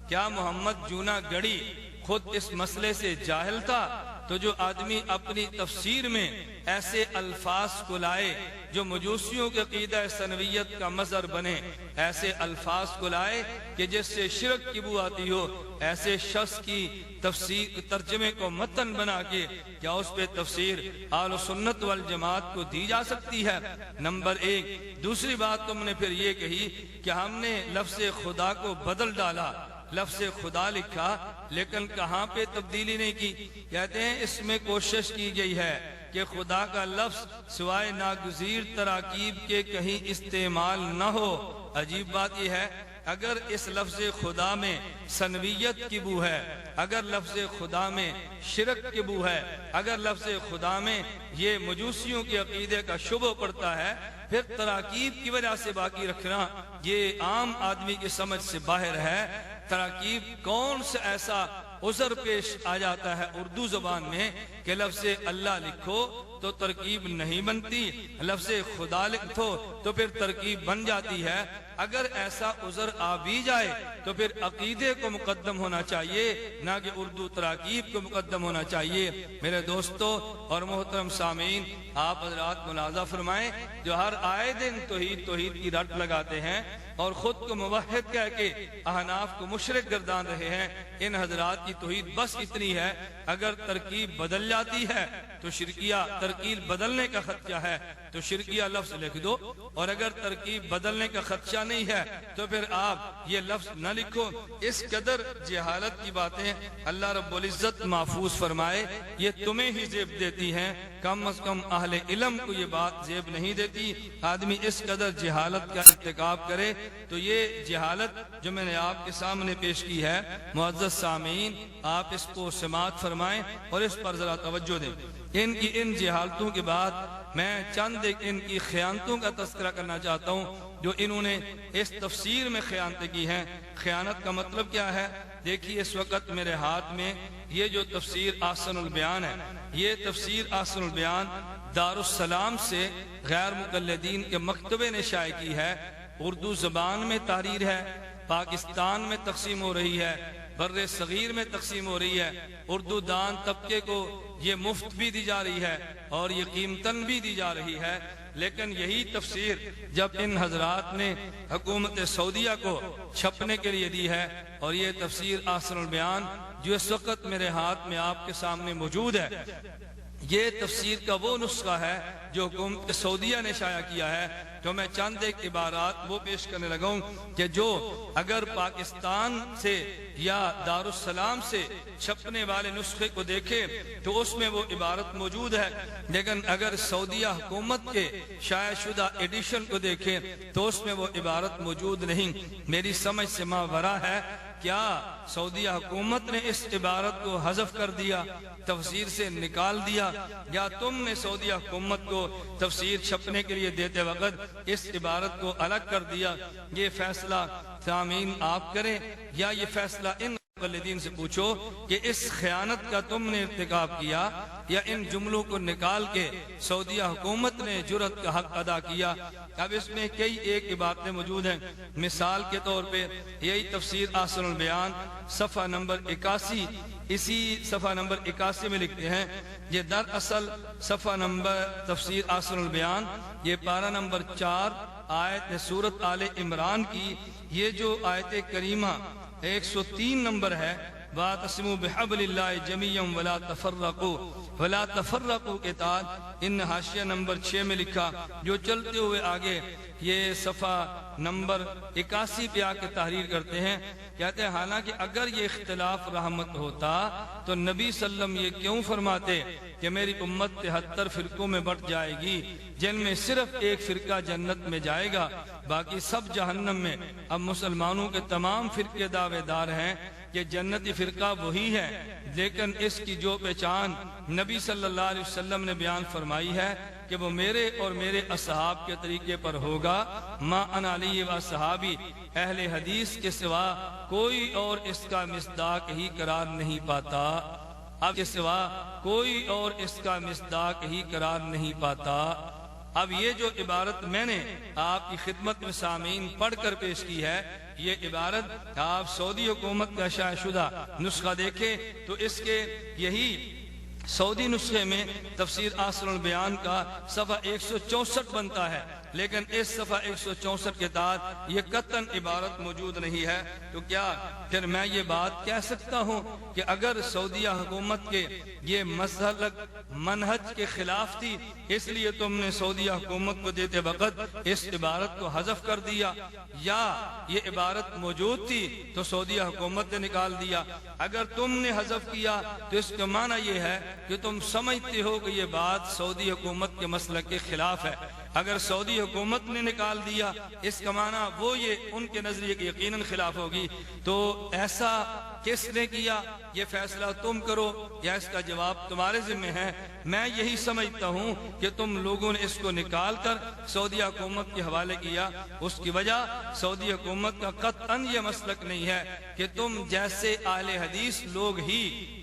کیا محمد جونا گڑھی خود اس مسئلے سے جاہل تھا؟ تو جو آدمی اپنی تفسیر میں ایسے الفاظ کو لائے جو مجوسیوں کے عقیدہ ثنویت کا مظہر بنے، ایسے الفاظ کو لائے کہ جس سے شرک کی بو آتی ہو، ایسے شخص کی تفسیر ترجمے کو متن بنا کے کیا اس پہ تفسیر اہل سنت والجماعت کو دی جا سکتی ہے؟ نمبر ایک۔ دوسری بات تم نے پھر یہ کہی کہ ہم نے لفظ خدا کو بدل ڈالا، لفظ خدا لکھا لیکن کہاں پہ تبدیلی نہیں کی۔ کہتے ہیں اس میں کوشش کی گئی ہے کہ خدا کا لفظ سوائے ناگزیر تراکیب کے کہیں استعمال نہ ہو۔ عجیب بات یہ ہے، اگر اس لفظ خدا میں ثنویت کی بو ہے، اگر لفظ خدا میں شرک کی بو ہے، اگر لفظ خدا میں یہ مجوسیوں کے عقیدے کا شبہ پڑتا ہے، پھر تراکیب کی وجہ سے باقی رکھنا یہ عام آدمی کی سمجھ سے باہر ہے۔ تراکیب کون سے ایسا عذر پیش آ جاتا ہے اردو زبان میں کہ لفظ اللہ لکھو تو ترکیب نہیں بنتی، لفظ خدا لکھو تو پھر ترکیب بن جاتی ہے۔ اگر ایسا عذر آ بھی جائے تو پھر عقیدے کو مقدم ہونا چاہیے، نہ کہ اردو تراکیب کو مقدم ہونا چاہیے۔ میرے دوستو اور محترم سامعین، آپ حضرات ملاحظہ فرمائیں، جو ہر آئے دن توحید کی رٹ لگاتے ہیں اور خود کو موحد کہہ کے احناف کو مشرک گردان رہے ہیں، ان حضرات کی توحید بس اتنی ہے، اگر ترکیب بدل جاتی ہے تو شرکیہ، ترکیب بدلنے کا خدشہ ہے تو شرکیہ لفظ لکھ دو، اور اگر ترکیب بدلنے کا خدشہ نہیں ہے تو پھر آپ یہ لفظ نہ لکھو۔ اس قدر جہالت کی باتیں اللہ رب العزت محفوظ فرمائے، یہ تمہیں ہی زیب دیتی ہیں، کم از کم اہل علم کو یہ بات زیب نہیں دیتی۔ آدمی اس قدر جہالت کا ارتکاب کرے تو یہ جہالت جو میں نے آپ کے سامنے پیش کی ہے، معزز سامعین آپ اس کو سماعت فرمائیں اور اس پر ذرا توجہ دیں۔ ان جہالتوں کے بعد میں چند ان کی خیانتوں کا تذکرہ کرنا چاہتا ہوں جو انہوں نے اس تفسیر میں خیانتیں کی ہیں۔ خیانت کا مطلب کیا ہے؟ دیکھیے اس وقت میرے ہاتھ میں یہ جو تفسیر احسن البیان ہے، یہ تفسیر احسن البیان دارالسلام سے غیر مقلدین کے مکتبے نے شائع کی ہے، اردو زبان میں تحریر ہے، پاکستان میں تقسیم ہو رہی ہے، بر صغیر میں تقسیم ہو رہی ہے، اردو دان طبقے کو یہ مفت بھی دی جا رہی ہے اور یہ قیمتاً بھی دی جا رہی ہے۔ لیکن یہی تفسیر جب ان حضرات نے حکومت سعودیہ کو چھپنے کے لیے دی ہے، اور یہ تفسیر احسن البیان جو اس وقت میرے ہاتھ میں آپ کے سامنے موجود ہے، یہ تفسیر کا وہ نسخہ ہے جو حکومت سعودیہ نے شائع کیا ہے، تو میں چند ایک عبارات وہ پیش کرنے لگا ہوں کہ جو اگر پاکستان سے یا دارالسلام سے چھپنے والے نسخے کو دیکھے تو اس میں وہ عبارت موجود ہے، لیکن اگر سعودیہ حکومت کے شائع شدہ ایڈیشن کو دیکھے تو اس میں وہ عبارت موجود نہیں۔ میری سمجھ سے ماورا ہے، کیا سعودیہ حکومت نے اس عبارت کو حذف کر دیا، تفسیر سے نکال دیا، یا تم نے سعودیہ حکومت کو تفسیر چھپنے کے لیے دیتے وقت اس عبارت کو الگ کر دیا؟ یہ فیصلہ سامعین آپ کریں، یا یہ فیصلہ ان مقلدین سے پوچھو کہ اس خیانت کا تم نے ارتکاب کیا یا ان جملوں کو نکال کے سعودیہ حکومت نے جرأت کا حق ادا کیا۔ اب اس میں کئی ایک باتیں موجود ہیں، مثال کے طور پہ یہی تفسیر احسن البیان صفحہ نمبر 81، اسی صفحہ نمبر 81 میں لکھتے ہیں، یہ دراصل صفحہ نمبر تفسیر احسن البیان یہ پارہ نمبر 4 آیت سورت آل عمران کی یہ جو آیت کریمہ 103 نمبر ہے، واعتصموا بحبل اللہ جمیعا ولا تفرقوا کے تحت ان حاشیہ نمبر 6 میں لکھا، جو چلتے ہوئے آگے یہ صفحہ نمبر 81 پہ آ کے تحریر کرتے ہیں، کہتے ہیں حالانکہ اگر یہ اختلاف رحمت ہوتا تو نبی صلی اللہ علیہ وسلم یہ کیوں فرماتے کہ میری امت 73 فرقوں میں بٹ جائے گی، جن میں صرف ایک فرقہ جنت میں جائے گا، باقی سب جہنم میں۔ اب مسلمانوں کے تمام فرقے دعوے دار ہیں کہ جنتی فرقہ وہی ہے، لیکن اس کی جو پہچان نبی صلی اللہ علیہ وسلم نے بیان فرمائی ہے کہ وہ میرے اور میرے اصحاب کے طریقے پر ہوگا، ما انا علی و صحابی، اہل حدیث کے سوا کوئی اور اس کا مصداق ہی قرار نہیں پاتا، اب کے سوا کوئی اور اس کا مصداق ہی قرار نہیں پاتا۔ اب یہ جو عبارت میں نے آپ کی خدمت میں سامعین پڑھ کر پیش کی ہے، یہ عبارت آپ سعودی حکومت کا شائع شدہ نسخہ دیکھیں تو اس کے یہی سعودی نسخے میں تفسیر آسر البیان کا صفحہ 164 بنتا ہے، لیکن اس صفحہ 164 کے تحت یہ قطعاً عبارت موجود نہیں ہے۔ تو کیا پھر میں یہ بات کہہ سکتا ہوں کہ اگر سعودیہ حکومت کے یہ مسلک منہج کے خلاف تھی اس لیے تم نے سعودیہ حکومت کو دیتے وقت اس عبارت کو حذف کر دیا، یا یہ عبارت موجود تھی تو سعودیہ حکومت نے نکال دیا؟ اگر تم نے حذف کیا تو اس کا معنی یہ ہے کہ تم سمجھتے ہو کہ یہ بات سعودی حکومت کے مسلک کے خلاف ہے۔ اگر سعودی حکومت نے نکال دیا اس کا معنی وہ یہ ان کے نظریے کے یقیناً خلاف ہوگی۔ تو ایسا کس نے کیا یہ فیصلہ تم کرو یا اس کا جواب تمہارے ذمہ ہے۔ میں یہی سمجھتا ہوں کہ تم لوگوں نے اس کو نکال کر سعودی حکومت کے حوالے کیا، اس کی وجہ سعودی حکومت کا قطعاً یہ مسلک نہیں ہے کہ تم جیسے اہل حدیث لوگ ہی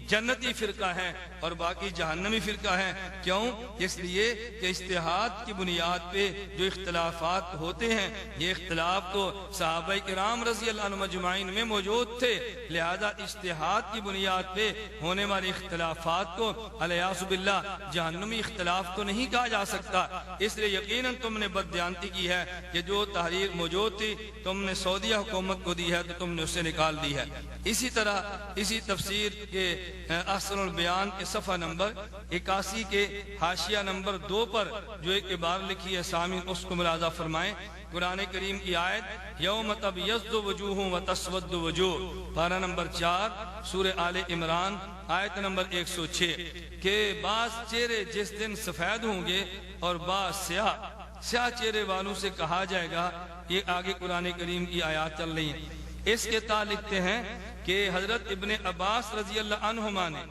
جنتی فرقہ ہیں اور باقی جہنمی فرقہ ہیں۔ کیوں؟ اس لیے کہ اجتہاد کی بنیاد پہ جو اختلافات ہوتے ہیں یہ اختلاف تو صحابہ کرام رضی اللہ عنہم اجمعین میں موجود تھے، لہذا اجتہاد کی بنیاد پہ ہونے والے اختلافات کو الیاذ باللہ جہنمی اختلاف تو نہیں کہا جا سکتا۔ اس لیے یقیناً تم نے بددیانتی کی ہے کہ جو تحریر موجود تھی تم نے سعودیہ حکومت کو دی ہے تو تم نے اسے نکال دی ہے۔ اسی طرح اسی تفسیر کے احسن البیان کے صفحہ نمبر 81 کے حاشیہ نمبر 2 پر جو ایک عبارت لکھی ہے سامعین اس کو ملاحظہ فرمائیں۔ قرآن کریم کی آیت یوم تبیض وجوہ وتسود وجوہ، پارہ نمبر 4 سورہ آل عمران آیت نمبر 106، کہ بعض چہرے جس دن سفید ہوں گے اور بعض سیاہ چہرے والوں سے کہا جائے گا۔ یہ آگے قرآن کریم کی آیات چل رہی ہیں۔ اس کے تحت لکھتے ہیں کہ حضرت ابن عباس رضی اللہ عنہما نے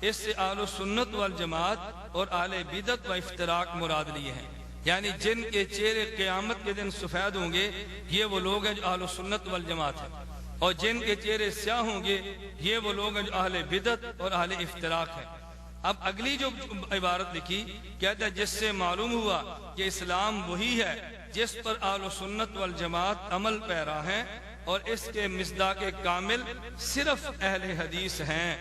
اس سے اہل سنت والجماعت اور اہل بدعت و افتراق مراد لیے ہیں، یعنی جن کے چہرے قیامت کے دن سفید ہوں گے یہ وہ لوگ ہیں جو اہل سنت والجماعت ہیں، اور جن کے چہرے سیاہ ہوں گے یہ وہ لوگ ہیں جو اہل بدعت اور اہل افتراق ہیں۔ اب اگلی جو عبارت لکھی کہتا ہے جس سے معلوم ہوا کہ اسلام وہی ہے جس پر اہل سنت والجماعت عمل پیرا ہیں اور اس کے مصداق کامل صرف اہل حدیث ہیں،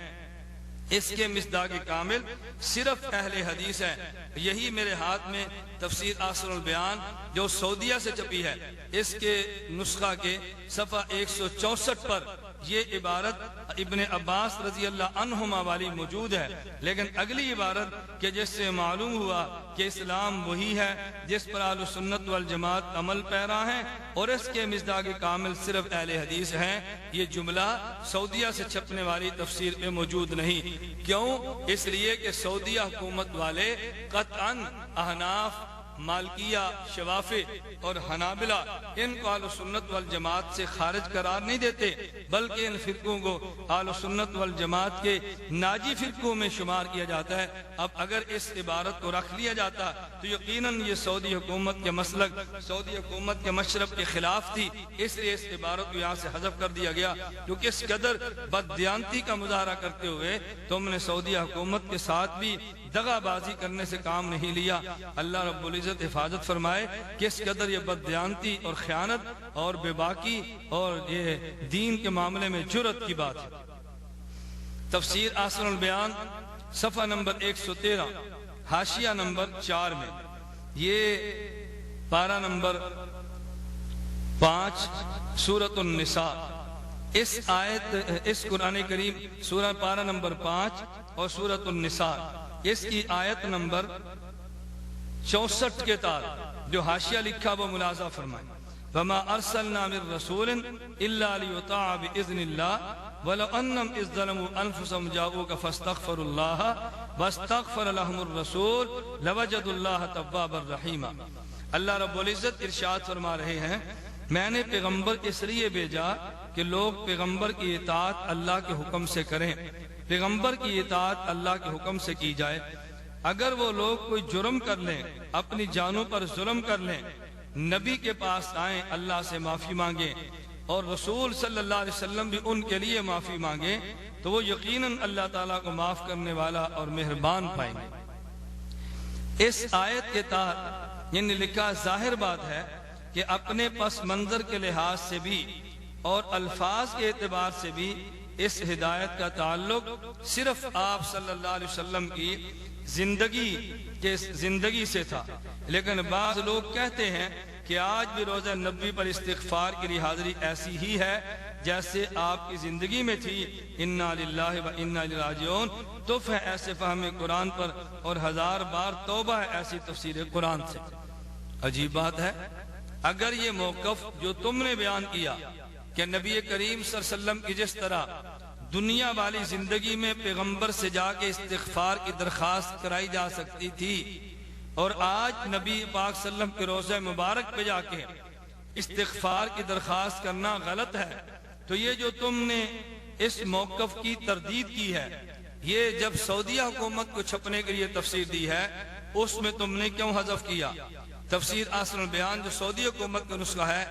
اس کے مصداق کامل صرف اہل حدیث ہیں۔ یہی میرے ہاتھ میں تفسیر آسر البیان جو سعودیہ سے چھپی ہے اس کے نسخہ کے صفحہ 164 پر یہ عبارت ابن عباس رضی اللہ عنہما والی موجود ہے، لیکن اگلی عبارت کہ جس سے معلوم ہوا کہ اسلام وہی ہے جس پر اہل سنت والجماعت عمل پیرا ہیں اور اس کے مصداق کامل صرف اہل حدیث ہیں، یہ جملہ سعودیہ سے چھپنے والی تفسیر میں موجود نہیں۔ کیوں؟ اس لیے کہ سعودیہ حکومت والے قطعاً احناف، مالکیہ، شوافی اور حنابلہ ان کو اہل سنت والجماعت سے خارج قرار نہیں دیتے، بلکہ ان فرقوں کو اہل سنت والجماعت کے ناجی فرقوں میں شمار کیا جاتا ہے۔ اب اگر اس عبارت کو رکھ لیا جاتا تو یقیناً یہ سعودی حکومت کے مسلک، سعودی حکومت کے مشرب کے خلاف تھی، اس لیے اس عبارت کو یہاں سے حذف کر دیا گیا، کیونکہ اس قدر بددیانتی کا مظاہرہ کرتے ہوئے تم نے سعودی حکومت کے ساتھ بھی دغا بازی کرنے سے کام نہیں لیا۔ اللہ رب العزت حفاظت فرمائے کہ اس قدر یہ بددیانتی اور خیانت اور بے باکی اور یہ دین کے معاملے میں جرأت کی بات ہے۔ تفسیر آسر البیان صفحہ نمبر 113 حاشیہ نمبر 4 میں یہ پارہ نمبر 5 سورۃ النساء اس قرآن کریم سورہ پارہ نمبر 5 اور سورۃ النساء اس کی آیت نمبر 64 کے تحت جو حاشیہ لکھا وہ ملاحظہ فرمائیں. وما ارسلنا من رسول الا ليطاع باذن الله ولو انهم اذ ظلموا انفسهم جاءوك فاستغفروا الله واستغفر لهم الرسول لوجدوا الله توابا رحیما. اللہ رب العزت ارشاد فرما رہے ہیں میں نے پیغمبر اس لیے بھیجا کہ لوگ پیغمبر کی اطاعت اللہ کے حکم سے کریں. پیغمبر کی اطاعت اللہ کے حکم سے کی جائے. اگر وہ لوگ کوئی جرم کر لیں، اپنی جانوں پر ظلم کر لیں، نبی کے پاس آئیں، اللہ سے معافی مانگیں اور رسول صلی اللہ علیہ وسلم بھی ان کے لیے معافی مانگیں تو وہ یقیناً اللہ تعالیٰ کو معاف کرنے والا اور مہربان پائیں گے. اس آیت کے تحت یعنی لکھا ظاہر بات ہے کہ اپنے پس منظر کے لحاظ سے بھی اور الفاظ کے اعتبار سے بھی اس ہدایت کا تعلق صرف آپ صلی اللہ علیہ وسلم کی زندگی سے تھا. لیکن بعض لوگ کہتے ہیں کہ آج بھی روزہ نبوی پر استغفار کی لیے حاضری ایسی ہی ہے جیسے آپ کی زندگی میں تھی. انا للہ و انا الیہ راجعون تف ہے ایسے فہم قرآن پر اور 1000 بار توبہ ہے ایسی تفسیر قرآن سے. عجیب بات ہے اگر یہ موقف جو تم نے بیان کیا کہ نبی کریم صلی اللہ علیہ وسلم کی جس طرح دنیا والی زندگی میں پیغمبر سے جا کے استغفار کی درخواست کرائی جا سکتی تھی اور آج نبی پاک صلی اللہ علیہ وسلم کے روضہ مبارک پہ جا کے استغفار کی درخواست کرنا غلط ہے، تو یہ جو تم نے اس موقف کی تردید کی ہے، یہ جب سعودیہ حکومت کو چھپنے کے لیے تفسیر دی ہے اس میں تم نے کیوں حذف کیا؟ تفسیر احسن البیان جو سعودی حکومت کا نسخہ ہے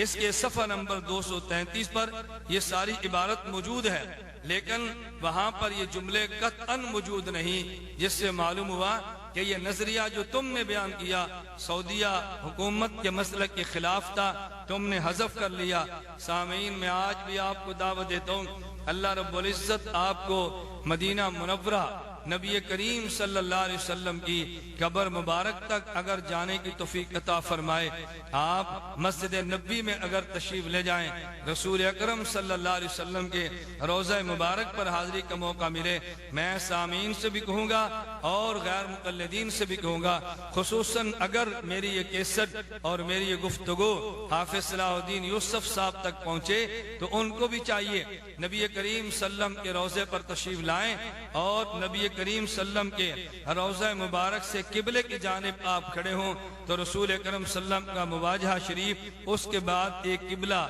اس کے صفحہ نمبر 233 پر یہ ساری عبارت موجود ہے، لیکن وہاں پر یہ جملے قطعاً موجود نہیں، جس سے معلوم ہوا کہ یہ نظریہ جو تم نے بیان کیا سعودیہ حکومت کے مسلک کے خلاف تھا، تم نے حذف کر لیا. سامعین میں آج بھی آپ کو دعوت دیتا ہوں اللہ رب العزت آپ کو مدینہ منورہ نبی کریم صلی اللہ علیہ وسلم کی قبر مبارک تک اگر جانے کی توفیق عطا فرمائے. آپ مسجد نبی میں اگر تشریف لے جائیں، رسول اکرم صلی اللہ علیہ وسلم کے روضہ مبارک پر حاضری کا موقع ملے، میں سامعین سے بھی کہوں گا اور غیر مقلدین سے بھی کہوں گا، خصوصاً اگر میری یہ کیسٹ اور میری یہ گفتگو حافظ صلاح الدین یوسف صاحب تک پہنچے تو ان کو بھی چاہیے نبی کریم صلی اللہ علیہ وسلم کے روضے پر تشریف لائیں اور نبی کریم صلی اللہ علیہ وسلم کے روضہ مبارک سے قبلے کی جانب آپ کھڑے ہوں تو رسول اکرم صلی اللہ علیہ وسلم کا مواجہہ شریف، اس کے بعد ایک قبلہ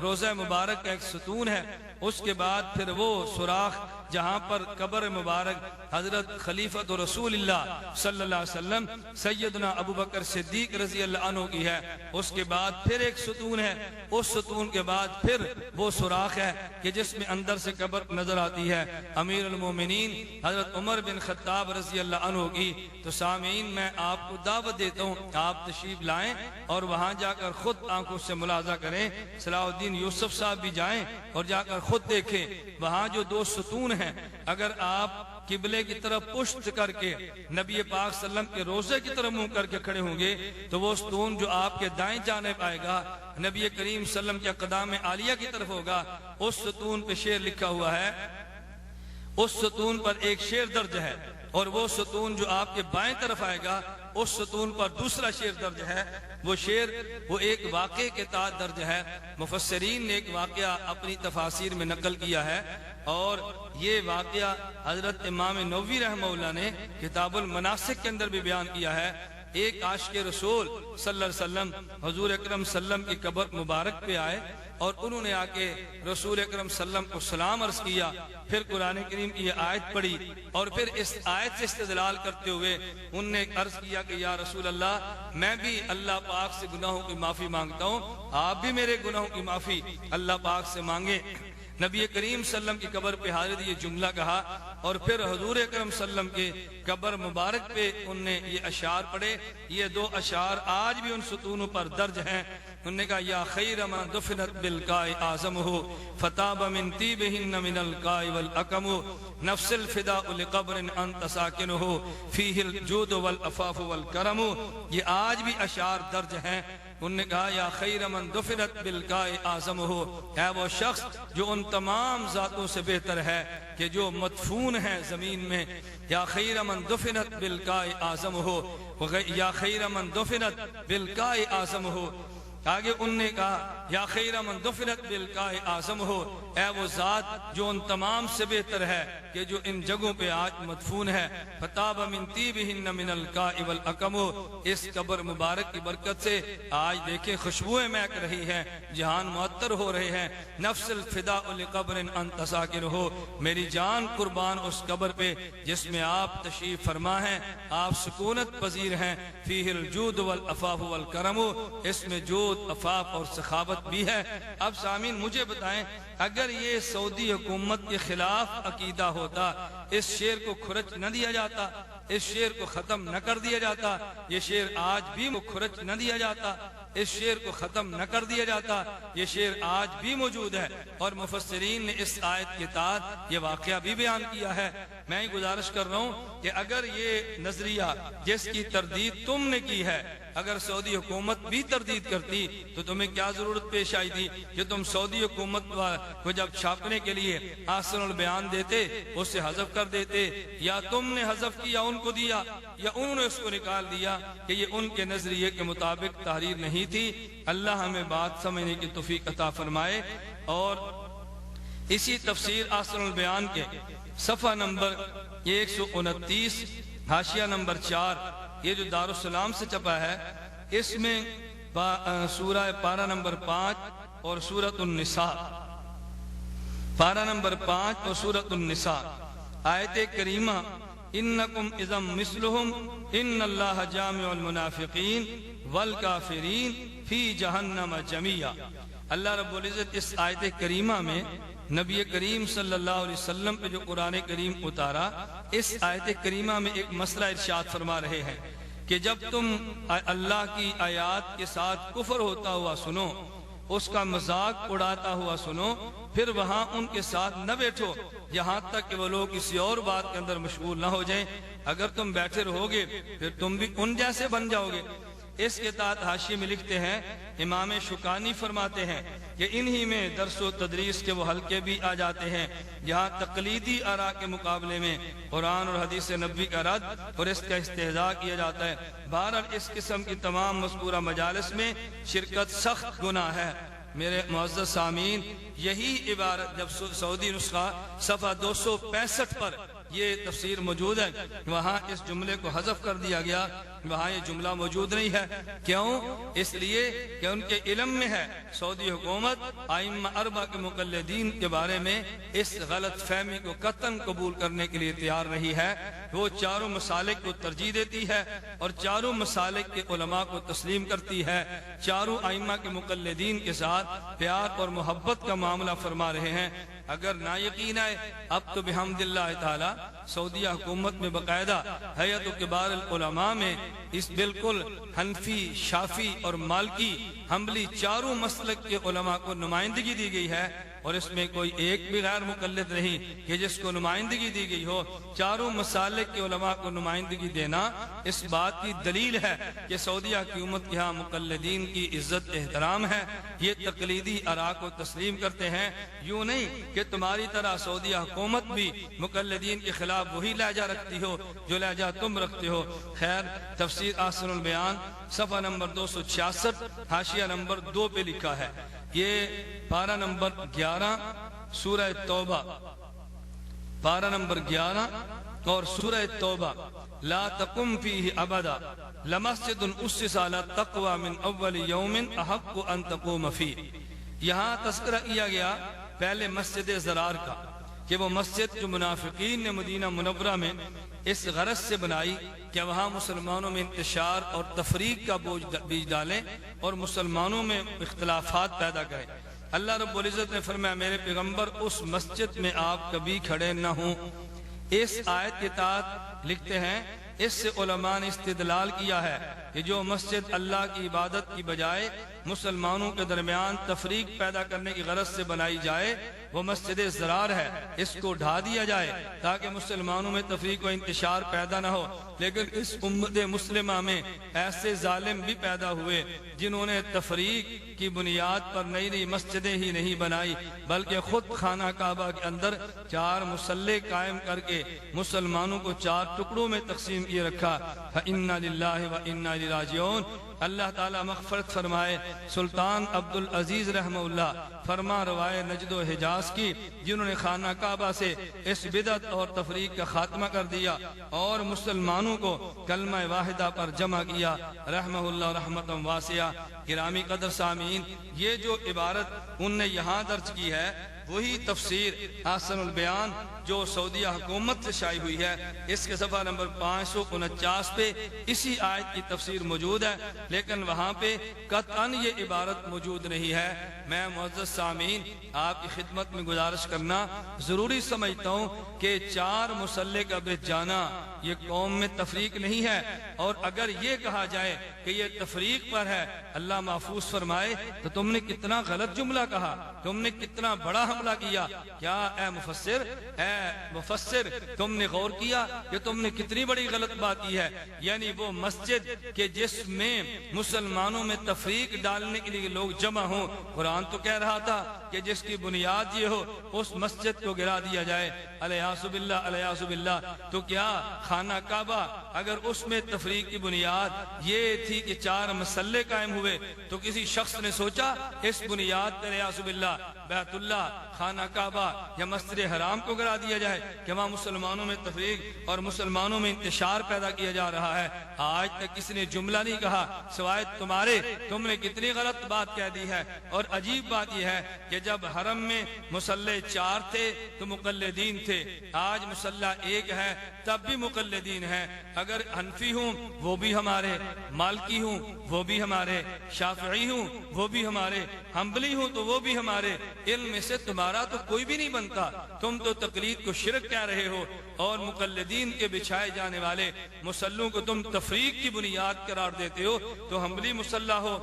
روضہ مبارک کا ایک ستون ہے، اس کے بعد پھر وہ سوراخ جہاں پر قبر مبارک حضرت خلیفۃ رسول اللہ صلی اللہ علیہ وسلم سیدنا ابو بکر صدیق رضی اللہ عنہ کی ہے، اس کے بعد پھر ایک ستون ہے، اس ستون کے بعد پھر وہ سوراخ ہے کہ جس میں اندر سے قبر نظر آتی ہے امیر المومنین حضرت عمر بن خطاب رضی اللہ عنہ کی. تو سامعین میں آپ کو دعوت دیتا ہوں آپ تشریف لائیں اور وہاں جا کر خود آنکھوں سے ملاحظہ کریں. صلاح الدین یوسف صاحب بھی جائیں اور جا کر خود دیکھیں وہاں جو 2 ستون ہیں، اگر آپ قبلے کی طرف پشت کر کے نبی پاک صلی اللہ علیہ وسلم کے روضے کی طرف منہ کر کے کھڑے ہوں گے تو وہ ستون جو آپ کے دائیں جانب آئے گا نبی کریم صلی اللہ علیہ وسلم کے اقدام عالیہ کی طرف ہوگا. اس ستون پہ شعر لکھا ہوا ہے، اس ستون پر ایک شعر درج ہے اور وہ ستون جو آپ کے بائیں طرف آئے گا اس ستون پر دوسرا شعر درج ہے. وہ شعر وہ ایک واقعے کے تحت درج ہے. مفسرین نے ایک واقعہ اپنی تفاسیر میں نقل کیا ہے اور یہ واقعہ حضرت امام نووی رحمہ اللہ نے کتاب المناسک کے اندر بھی بیان کیا ہے. ایک عاشق رسول صلی اللہ علیہ وسلم حضور اکرم صلی اللہ علیہ وسلم کی قبر مبارک پہ آئے اور انہوں نے آ کے رسول اکرم صلی اللہ علیہ وسلم کو سلام عرض کیا، پھر قرآن کریم کی یہ آیت پڑھی اور پھر اس آیت سے استدلال کرتے ہوئے انہوں نے عرض کیا کہ یا رسول اللہ میں بھی اللہ پاک سے گناہوں کی معافی مانگتا ہوں، آپ بھی میرے گناہوں کی معافی اللہ پاک سے مانگیں. نبی کریم صلی اللہ علیہ وسلم کی قبر پہ حاضر یہ جملہ کہا اور پھر حضور اکرم صلی اللہ علیہ وسلم کے قبر مبارک پہ انہوں نے یہ اشعار پڑھے. یہ 2 اشعار آج بھی ان ستونوں پر درج ہیں. انہوں نے کہا یا خیر ما دفنت بالقاء اعظمہ فتاب من طیبہن من القاء والاکم نفس الفداء لقبر انت ساکنہ فیہ الجود والعفاف والکرم. یہ آج بھی اشعار درج ہیں. انہوں نے کہا یا خیر من دفنت بالقاء اعظمہ، اے وہ شخص جو ان تمام ذاتوں سے بہتر ہے کہ جو مدفون ہے زمین میں، یا خیر من دفنت بالقاء اعظمہ، یا خیر من دفنت بالقاء اعظمہ۔ آگے انہوں نے کہا یا خیر من دفنت بالقاء اعظمہ، اے وہ ذات جو ان تمام سے بہتر ہے کہ جو ان جگہوں پہ آج مدفون ہے۔ فتاب من طیبہن من القاء والعقم، اس قبر مبارک کی برکت سے آج دیکھیں خوشبوئیں مہک رہی ہیں، جہان معطر ہو رہے ہیں۔ نفس الفداء لقبر انت ساکنہ، میری جان قربان اس قبر پہ جس میں آپ تشریف فرما ہیں، آپ سکونت پذیر ہیں۔ فیہ الجود والعفاف والکرم، اس میں جود، عفاف اور سخاوت بھی ہے۔ اب سامعین مجھے بتائیں، اگر یہ سعودی حکومت کے خلاف عقیدہ ہوتا، اس شعر کو کھرچ نہ دیا جاتا، اس شعر کو ختم نہ کر دیا جاتا، یہ شعر آج بھی کھرچ نہ دیا جاتا، اس شعر کو ختم نہ کر دیا جاتا، یہ شعر آج بھی موجود ہے۔ اور مفسرین نے اس آیت کے تحت یہ واقعہ بھی بیان کیا ہے۔ میں گزارش کر رہا ہوں کہ اگر یہ نظریہ جس کی تردید تم نے کی ہے، اگر سعودی حکومت بھی تردید کرتی تو تمہیں کیا ضرورت پیش آئی تھی کہ تم سعودی حکومت کو جب چھاپنے کے لیے احسن البیان دیتے اسے حذف کر دیتے، یا تم نے حذف کیا ان کو دیا، یا انہوں نے اس کو نکال دیا کہ یہ ان کے نظریے کے مطابق تحریر نہیں تھی۔ اللہ ہمیں بات سمجھنے کی توفیق عطا فرمائے۔ اور اسی تفسیر احسن البیان کے صفحہ نمبر 129 حاشیہ نمبر 4، یہ جو دارالسلام سے چھپا ہے، اس میں سورہ پارہ نمبر 5 اور سورۃ النساء، پارہ نمبر 5 اور سورۃ النساء آیت کریمہ انکم اذم مثلہم ان اللہ جامع المنافقین والکافرین فی جہنم جمیعا۔ اللہ رب العزت اس آیت کریمہ میں نبی کریم صلی اللہ علیہ وسلم پہ جو قرآن کریم اتارا، اس آیت کریمہ میں ایک مسئلہ ارشاد فرما رہے ہیں کہ جب تم اللہ کی آیات کے ساتھ کفر ہوتا ہوا سنو، اس کا مذاق اڑاتا ہوا سنو، پھر وہاں ان کے ساتھ نہ بیٹھو یہاں تک کہ وہ لوگ کسی اور بات کے اندر مشغول نہ ہو جائیں۔ اگر تم بیٹھے رہو گے پھر تم بھی ان جیسے بن جاؤ گے۔ اس کے تحت حاشیے میں لکھتے ہیں، امام شوکانی فرماتے ہیں کہ انہی میں درس و تدریس کے وہ حلقے بھی آ جاتے ہیں جہاں تقلیدی آراء کے مقابلے میں قرآن اور حدیث نبوی کا رد اور اس کا استہزاء کیا جاتا ہے۔ بہرحال اس قسم کی تمام مذکورہ مجالس میں شرکت سخت گناہ ہے۔ میرے معزز سامعین، یہی عبارت جب سعودی نسخہ صفحہ 265 پر یہ تفسیر موجود ہے، وہاں اس جملے کو حذف کر دیا گیا، وہاں یہ جملہ موجود نہیں ہے۔ کیوں؟ اس لیے کہ ان کے علم میں ہے سعودی حکومت ائمہ اربعہ کے مقلدین کے بارے میں اس غلط فہمی کو قطعاً قبول کرنے کے لیے تیار نہیں ہے۔ وہ چاروں مسالک کو ترجیح دیتی ہے اور چاروں مسالک کے علماء کو تسلیم کرتی ہے، چاروں ائمہ کے مقلدین کے ساتھ پیار اور محبت کا معاملہ فرما رہے ہیں۔ اگر نا یقین ہے، اب تو بحمد اللہ تعالی سعودیہ حکومت میں باقاعدہ ہیئت کبار العلماء میں اس بالکل حنفی، شافی اور مالکی، حنبلی چاروں مسلک کے علماء کو نمائندگی دی گئی ہے، اور اس میں کوئی ایک بھی غیر مقلد نہیں کہ جس کو نمائندگی دی گئی ہو۔ چاروں مسالک کے علماء کو نمائندگی دینا اس بات کی دلیل ہے کہ سعودیہ حکومت کے ہاں مقلدین کی عزت احترام ہے، یہ تقلیدی آراء کو تسلیم کرتے ہیں۔ یوں نہیں کہ تمہاری طرح سعودیہ حکومت بھی مقلدین کے خلاف وہی لہجہ رکھتی ہو جو لہجہ تم رکھتے ہو۔ خیر، تفسیر احسن البیان صفحہ نمبر 266 حاشیہ نمبر 2 پہ لکھا ہے، یہ پارہ نمبر 11 سورہ توبہ، پارہ نمبر 11 اور سورہ توبہ، لا تقم فیہ ابدا لمسجد اسس علی التقوی من اول یوم احق ان تقوم فیہ۔ یہاں تذکرہ کیا گیا پہلے مسجد زرار کا کہ وہ مسجد جو منافقین نے مدینہ منورہ میں اس غرض سے بنائی کہ وہاں مسلمانوں میں انتشار اور تفریق کا بیج ڈالیں اور مسلمانوں میں اختلافات پیدا کریں۔ اللہ رب العزت نے فرمایا میرے پیغمبر اس مسجد میں آپ کبھی کھڑے نہ ہوں۔ اس آیت کے تحت لکھتے ہیں، اس سے علماء نے استدلال کیا ہے کہ جو مسجد اللہ کی عبادت کی بجائے مسلمانوں کے درمیان تفریق پیدا کرنے کی غرض سے بنائی جائے وہ مسجد ضرار ہے، اس کو ڈھا دیا جائے تاکہ مسلمانوں میں تفریق و انتشار پیدا نہ ہو۔ لیکن اس امت مسلمہ میں ایسے ظالم بھی پیدا ہوئے جنہوں نے تفریق کی بنیاد پر نئی نئی مسجدیں ہی نہیں بنائی بلکہ خود خانہ کعبہ کے اندر 4 مصلے قائم کر کے مسلمانوں کو 4 ٹکڑوں میں تقسیم کیے رکھا۔ فَإِنَّا لِلَّهِ وَإِنَّا إِلَيْهِ راجعون۔ اللہ تعالیٰ مغفرت فرمائے۔ سلطان عبدالعزیز رحمہ اللہ فرما روائے نجد و حجاز کی، جنہوں نے خانہ کعبہ سے اس بدعت اور تفریق کا خاتمہ کر دیا اور مسلمانوں کو کلمہ واحدہ پر جمع کیا، رحمہ اللہ رحمت واسعہ۔ گرامی قدر سامعین، یہ جو عبارت ان نے یہاں درج کی ہے وہی تفسیر احسن البیان جو سعودیہ حکومت سے شائع ہوئی ہے، اس کے صفحہ نمبر 549 پہ اسی آیت کی تفسیر موجود ہے، لیکن وہاں پہ قطعاً یہ عبارت موجود نہیں ہے۔ میں معزز سامعین آپ کی خدمت میں گزارش کرنا ضروری سمجھتا ہوں کہ 4 مصلے کا بچ جانا یہ قوم میں تفریق نہیں ہے، اور اگر یہ کہا جائے کہ یہ تفریق پر ہے، اللہ محفوظ فرمائے، تو تم نے کتنا غلط جملہ کہا، تم نے کتنا بڑا حملہ کیا۔ کیا اے مفسر تم نے غور کیا کہ تم نے کتنی بڑی غلط بات کی ہے؟ یعنی وہ مسجد کہ جس میں مسلمانوں میں تفریق ڈالنے کے لیے لوگ جمع ہوں، قرآن تو کہہ رہا تھا کہ جس کی بنیاد یہ ہو اس مسجد کو گرا دیا جائے، الیاذ باللہ الیاذ باللہ۔ تو کیا خانہ کعبہ اگر اس میں تفریق کی بنیاد یہ تھی کہ 4 مسلے قائم ہوئے تو کسی شخص نے سوچا اس بنیاد پر الیاذ باللہ بیت اللہ، خانہ کعبہ یا مسجد حرام کو گرا دیا جائے کہ وہاں مسلمانوں میں تفریق اور مسلمانوں میں انتشار پیدا کیا جا رہا ہے؟ آج تک کسی نے جملہ نہیں کہا سوائے تمہارے، تم نے کتنی غلط بات کہہ دی ہے۔ اور عجیب بات یہ ہے کہ جب حرم میں مصلے 4 تھے تو مقلدین تھے، آج مصلی 1 ہے تب بھی مقلدین ہیں۔ اگر حنفی ہوں وہ بھی ہمارے، مالکی ہوں وہ بھی ہمارے، شافعی ہوں وہ بھی ہمارے، حنبلی ہوں تو وہ بھی ہمارے۔ علم سے تمہارا تو کوئی بھی نہیں بنتا، تم تو تقلید کو شرک کہہ رہے ہو، اور مقلدین کے بچھائے جانے والے مصلوں کو تم تفریق کی بنیاد قرار دیتے ہو۔ تو حنبلی مصلی ہو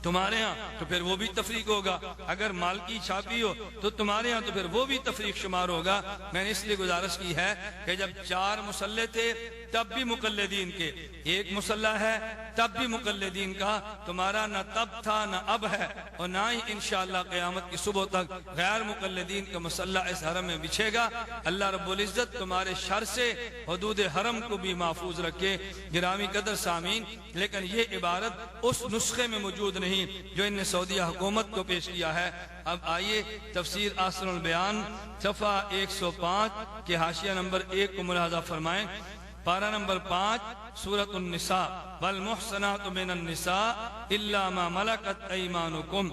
تمہارے ہاں تو پھر وہ بھی تفریق ہوگا، اگر مالکی شافعی ہو تو تمہارے ہاں تو پھر وہ بھی تفریق شمار ہوگا۔ میں نے اس لیے گزارش کی ہے کہ جب 4 مصلے تھے تب بھی مقلدین کے، 1 مصلی ہے تب بھی مقلدین کا، تمہارا نہ تب تھا نہ اب ہے، اور نہ ہی انشاءاللہ قیامت کی صبح تک غیر مقلدین کا مصلی اس حرم میں بچھے گا۔ اللہ رب العزت تمہارے شر سے حدود حرم کو بھی محفوظ رکھے۔ گرامی قدر سامعین، لیکن یہ عبارت اس نسخے میں موجود نہیں جو ان نے سعودیہ حکومت کو پیش کیا ہے۔ اب آئیے تفسیر احسن البیان صفحہ 105 کے حاشیہ نمبر 1 کو ملاحظہ فرمائیں۔ پارہ نمبر 5 سورۃ النساء، والمحصنات من النساء الا ما ملکت ایمانکم۔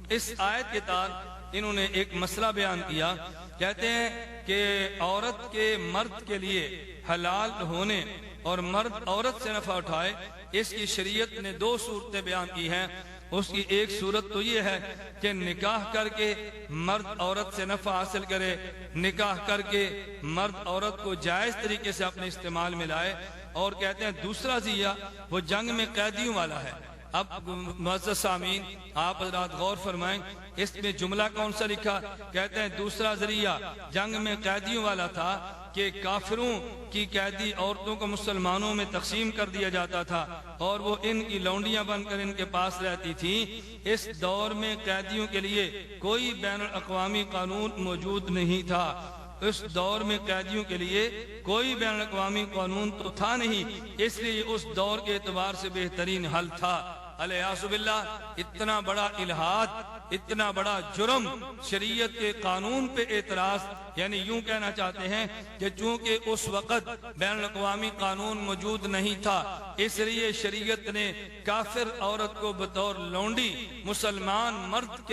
اس آیت کے تحت انہوں نے ایک مسئلہ بیان کیا، کہتے ہیں کہ عورت کے مرد کے لیے حلال ہونے اور مرد عورت سے نفع اٹھائے، اس کی شریعت نے 2 صورتیں بیان کی ہیں۔ اس کی ایک صورت تو یہ ہے کہ نکاح کر کے مرد عورت سے نفع حاصل کرے، نکاح کر کے مرد عورت کو جائز طریقے سے اپنے استعمال میں لائے، اور کہتے ہیں دوسرا ذریعہ وہ جنگ میں قیدیوں والا ہے۔ اب معزز سامعین آپ حضرات غور فرمائیں، اس میں جملہ کون سا لکھا؟ کہتے ہیں دوسرا ذریعہ جنگ میں قیدیوں والا تھا کہ کافروں کی قیدی عورتوں کو مسلمانوں میں تقسیم کر دیا جاتا تھا اور وہ ان کی لونڈیاں بن کر ان کے پاس رہتی تھیں۔ اس دور میں قیدیوں کے لیے کوئی بین الاقوامی قانون موجود نہیں تھا، اس دور میں قیدیوں کے لیے کوئی بین الاقوامی قانون تو تھا نہیں، اس لیے اس دور کے اعتبار سے بہترین حل تھا۔ الیاذ باللہ، اتنا بڑا الہاد، اتنا بڑا جرم، شریعت کے قانون پہ اعتراض، یعنی یوں کہنا چاہتے ہیں کہ چونکہ اس وقت بین الاقوامی قانون موجود نہیں تھا، اس لیے شریعت نے کافر عورت کو بطور لونڈی مسلمان مرد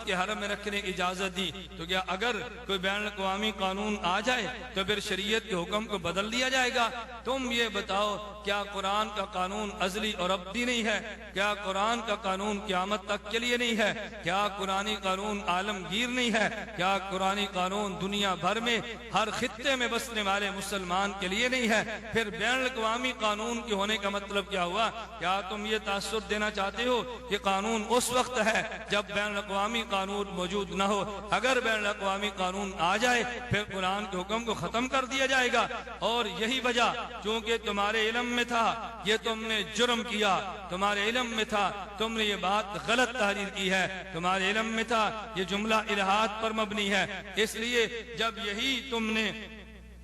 کے حرم میں رکھنے کی اجازت دی۔ تو کیا اگر کوئی بین الاقوامی قانون آ جائے تو پھر شریعت کے حکم کو بدل دیا جائے گا؟ تم یہ بتاؤ، کیا قرآن کا قانون ازلی اور ابدی نہیں ہے؟ کیا قرآن کا قانون قیامت تک کے لیے نہیں ہے؟ کیا قرآنی قانون عالمگیر نہیں ہے؟ کیا قرآنی قانون دنیا بھر میں ہر خطے میں بسنے والے مسلمان کے لیے نہیں ہے؟ پھر بین الاقوامی قانون کے ہونے کا مطلب کیا ہوا؟ کیا تم یہ تاثر دینا چاہتے ہو کہ قانون اس وقت ہے جب بین الاقوامی قانون موجود نہ ہو؟ اگر بین الاقوامی قانون آ جائے پھر قرآن کے حکم کو ختم کر دیا جائے گا۔ اور یہی وجہ، چونکہ تمہارے علم میں تھا یہ تم نے جرم کیا، تمہارے علم میں تھا تم نے یہ بات غلط تحریر کی ہے، تمہارے علم میں تھا یہ جملہ الہات پر مبنی ہے، اس لیے جب یہی تم نے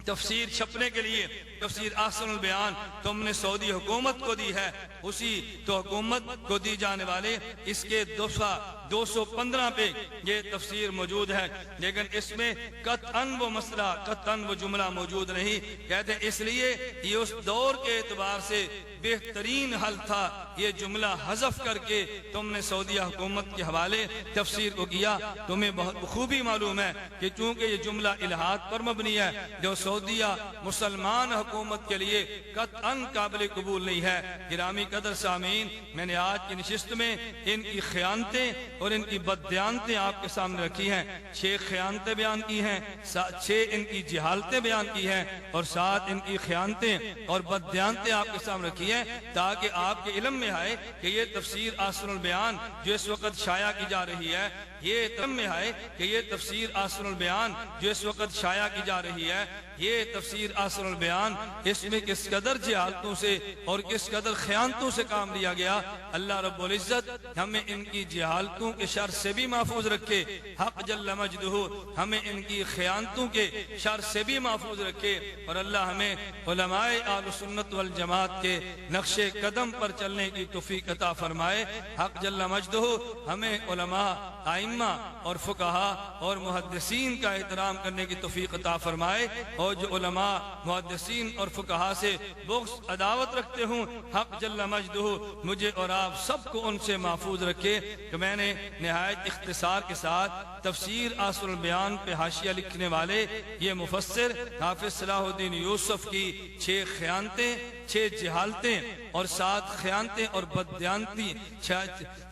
تفسیر چھپنے کے لیے تفسیر احسن البیان تم نے سعودی حکومت کو دی ہے، اسی تو حکومت کو دی جانے والے اس کے 215 پہ یہ تفسیر موجود ہے، لیکن اس میں قطعاً وہ مسئلہ قطعاً وہ جملہ موجود نہیں۔ کہتے ہیں اس لیے یہ اس دور کے اعتبار سے بہترین حل تھا، یہ جملہ حذف کر کے تم نے سعودیہ حکومت کے حوالے تفسیر کو کیا۔ تمہیں بہت خوبی معلوم ہے کہ چونکہ یہ جملہ الہات پر مبنی ہے، جو سعودیہ مسلمان حکومت کے لیے قطعاً قابل قبول نہیں ہے۔ گرامی قدر سامعین، میں نے آج کی نشست میں ان کی خیانتیں اور ان کی بددیانتیں آپ کے سامنے رکھی ہیں۔ 6 خیانتیں بیان کی ہیں، 6 ان کی جہالتیں بیان کی ہیں، اور 7 ان کی خیانتیں اور بددیانتیں آپ کے سامنے رکھی ہیں، تاکہ آپ کے علم میں آئے کہ یہ تفسیر احسن البیان جو اس وقت شائع کی جا رہی ہے، یہ علم میں آئے کہ یہ تفسیر احسن البیان جو اس وقت شائع کی جا رہی ہے، یہ تفسیر احسن البیان اس میں کس قدر جہالتوں سے اور کس قدر خیانتوں سے کام لیا گیا۔ اللہ رب العزت ہمیں ان کی جہالتوں کے شر سے بھی محفوظ رکھے، حق جل مجدہ ہمیں ان کی خیانتوں کے شر سے بھی محفوظ رکھے، اور اللہ ہمیں علماء اہل سنت والجماعت کے نقش قدم پر چلنے کی توفیق عطا فرمائے۔ حق جل مجدہ ہمیں علماء، ائمہ اور فقہا اور محدثین کا احترام کرنے کی توفیق عطا فرمائے، اور جو علماء، محدثین اور فقہا سے بغض عداوت رکھتے ہوں، حق جل مجدہ مجھے اور آپ سب کو ان سے محفوظ رکھے۔ کہ میں نے نہایت اختصار کے ساتھ تفسیر احسن البیان پہ حاشیہ لکھنے والے یہ مفسر حافظ صلاح الدین یوسف کی 6 خیانتیں، 6 جہالتیں اور 7 خیانتیں اور بددیانتی،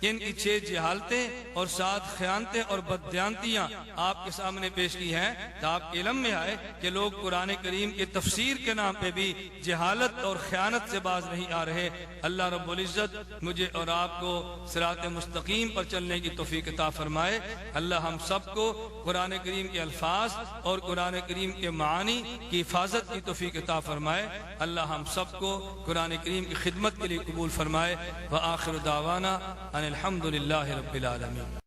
ان کی 6 جہالتیں اور 7 خیانتیں اور بددیانتیاں آپ کے سامنے پیش کی ہیں، تو آپ کے علم میں آئے کہ لوگ قرآن کریم کی تفسیر کے نام پہ بھی جہالت اور خیانت سے باز نہیں آ رہے۔ اللہ رب العزت مجھے اور آپ کو صراط مستقیم پر چلنے کی توفیق عطا فرمائے۔ اللہ ہم سب کو قرآن کریم کے الفاظ اور قرآن کریم کے معانی کی حفاظت کی توفیق عطا فرمائے۔ اللہ ہم سب کو قرآن کریم کی خدمت کے لیے قبول فرمائے۔ وآخر دعوانا ان الحمد للہ رب العالمین۔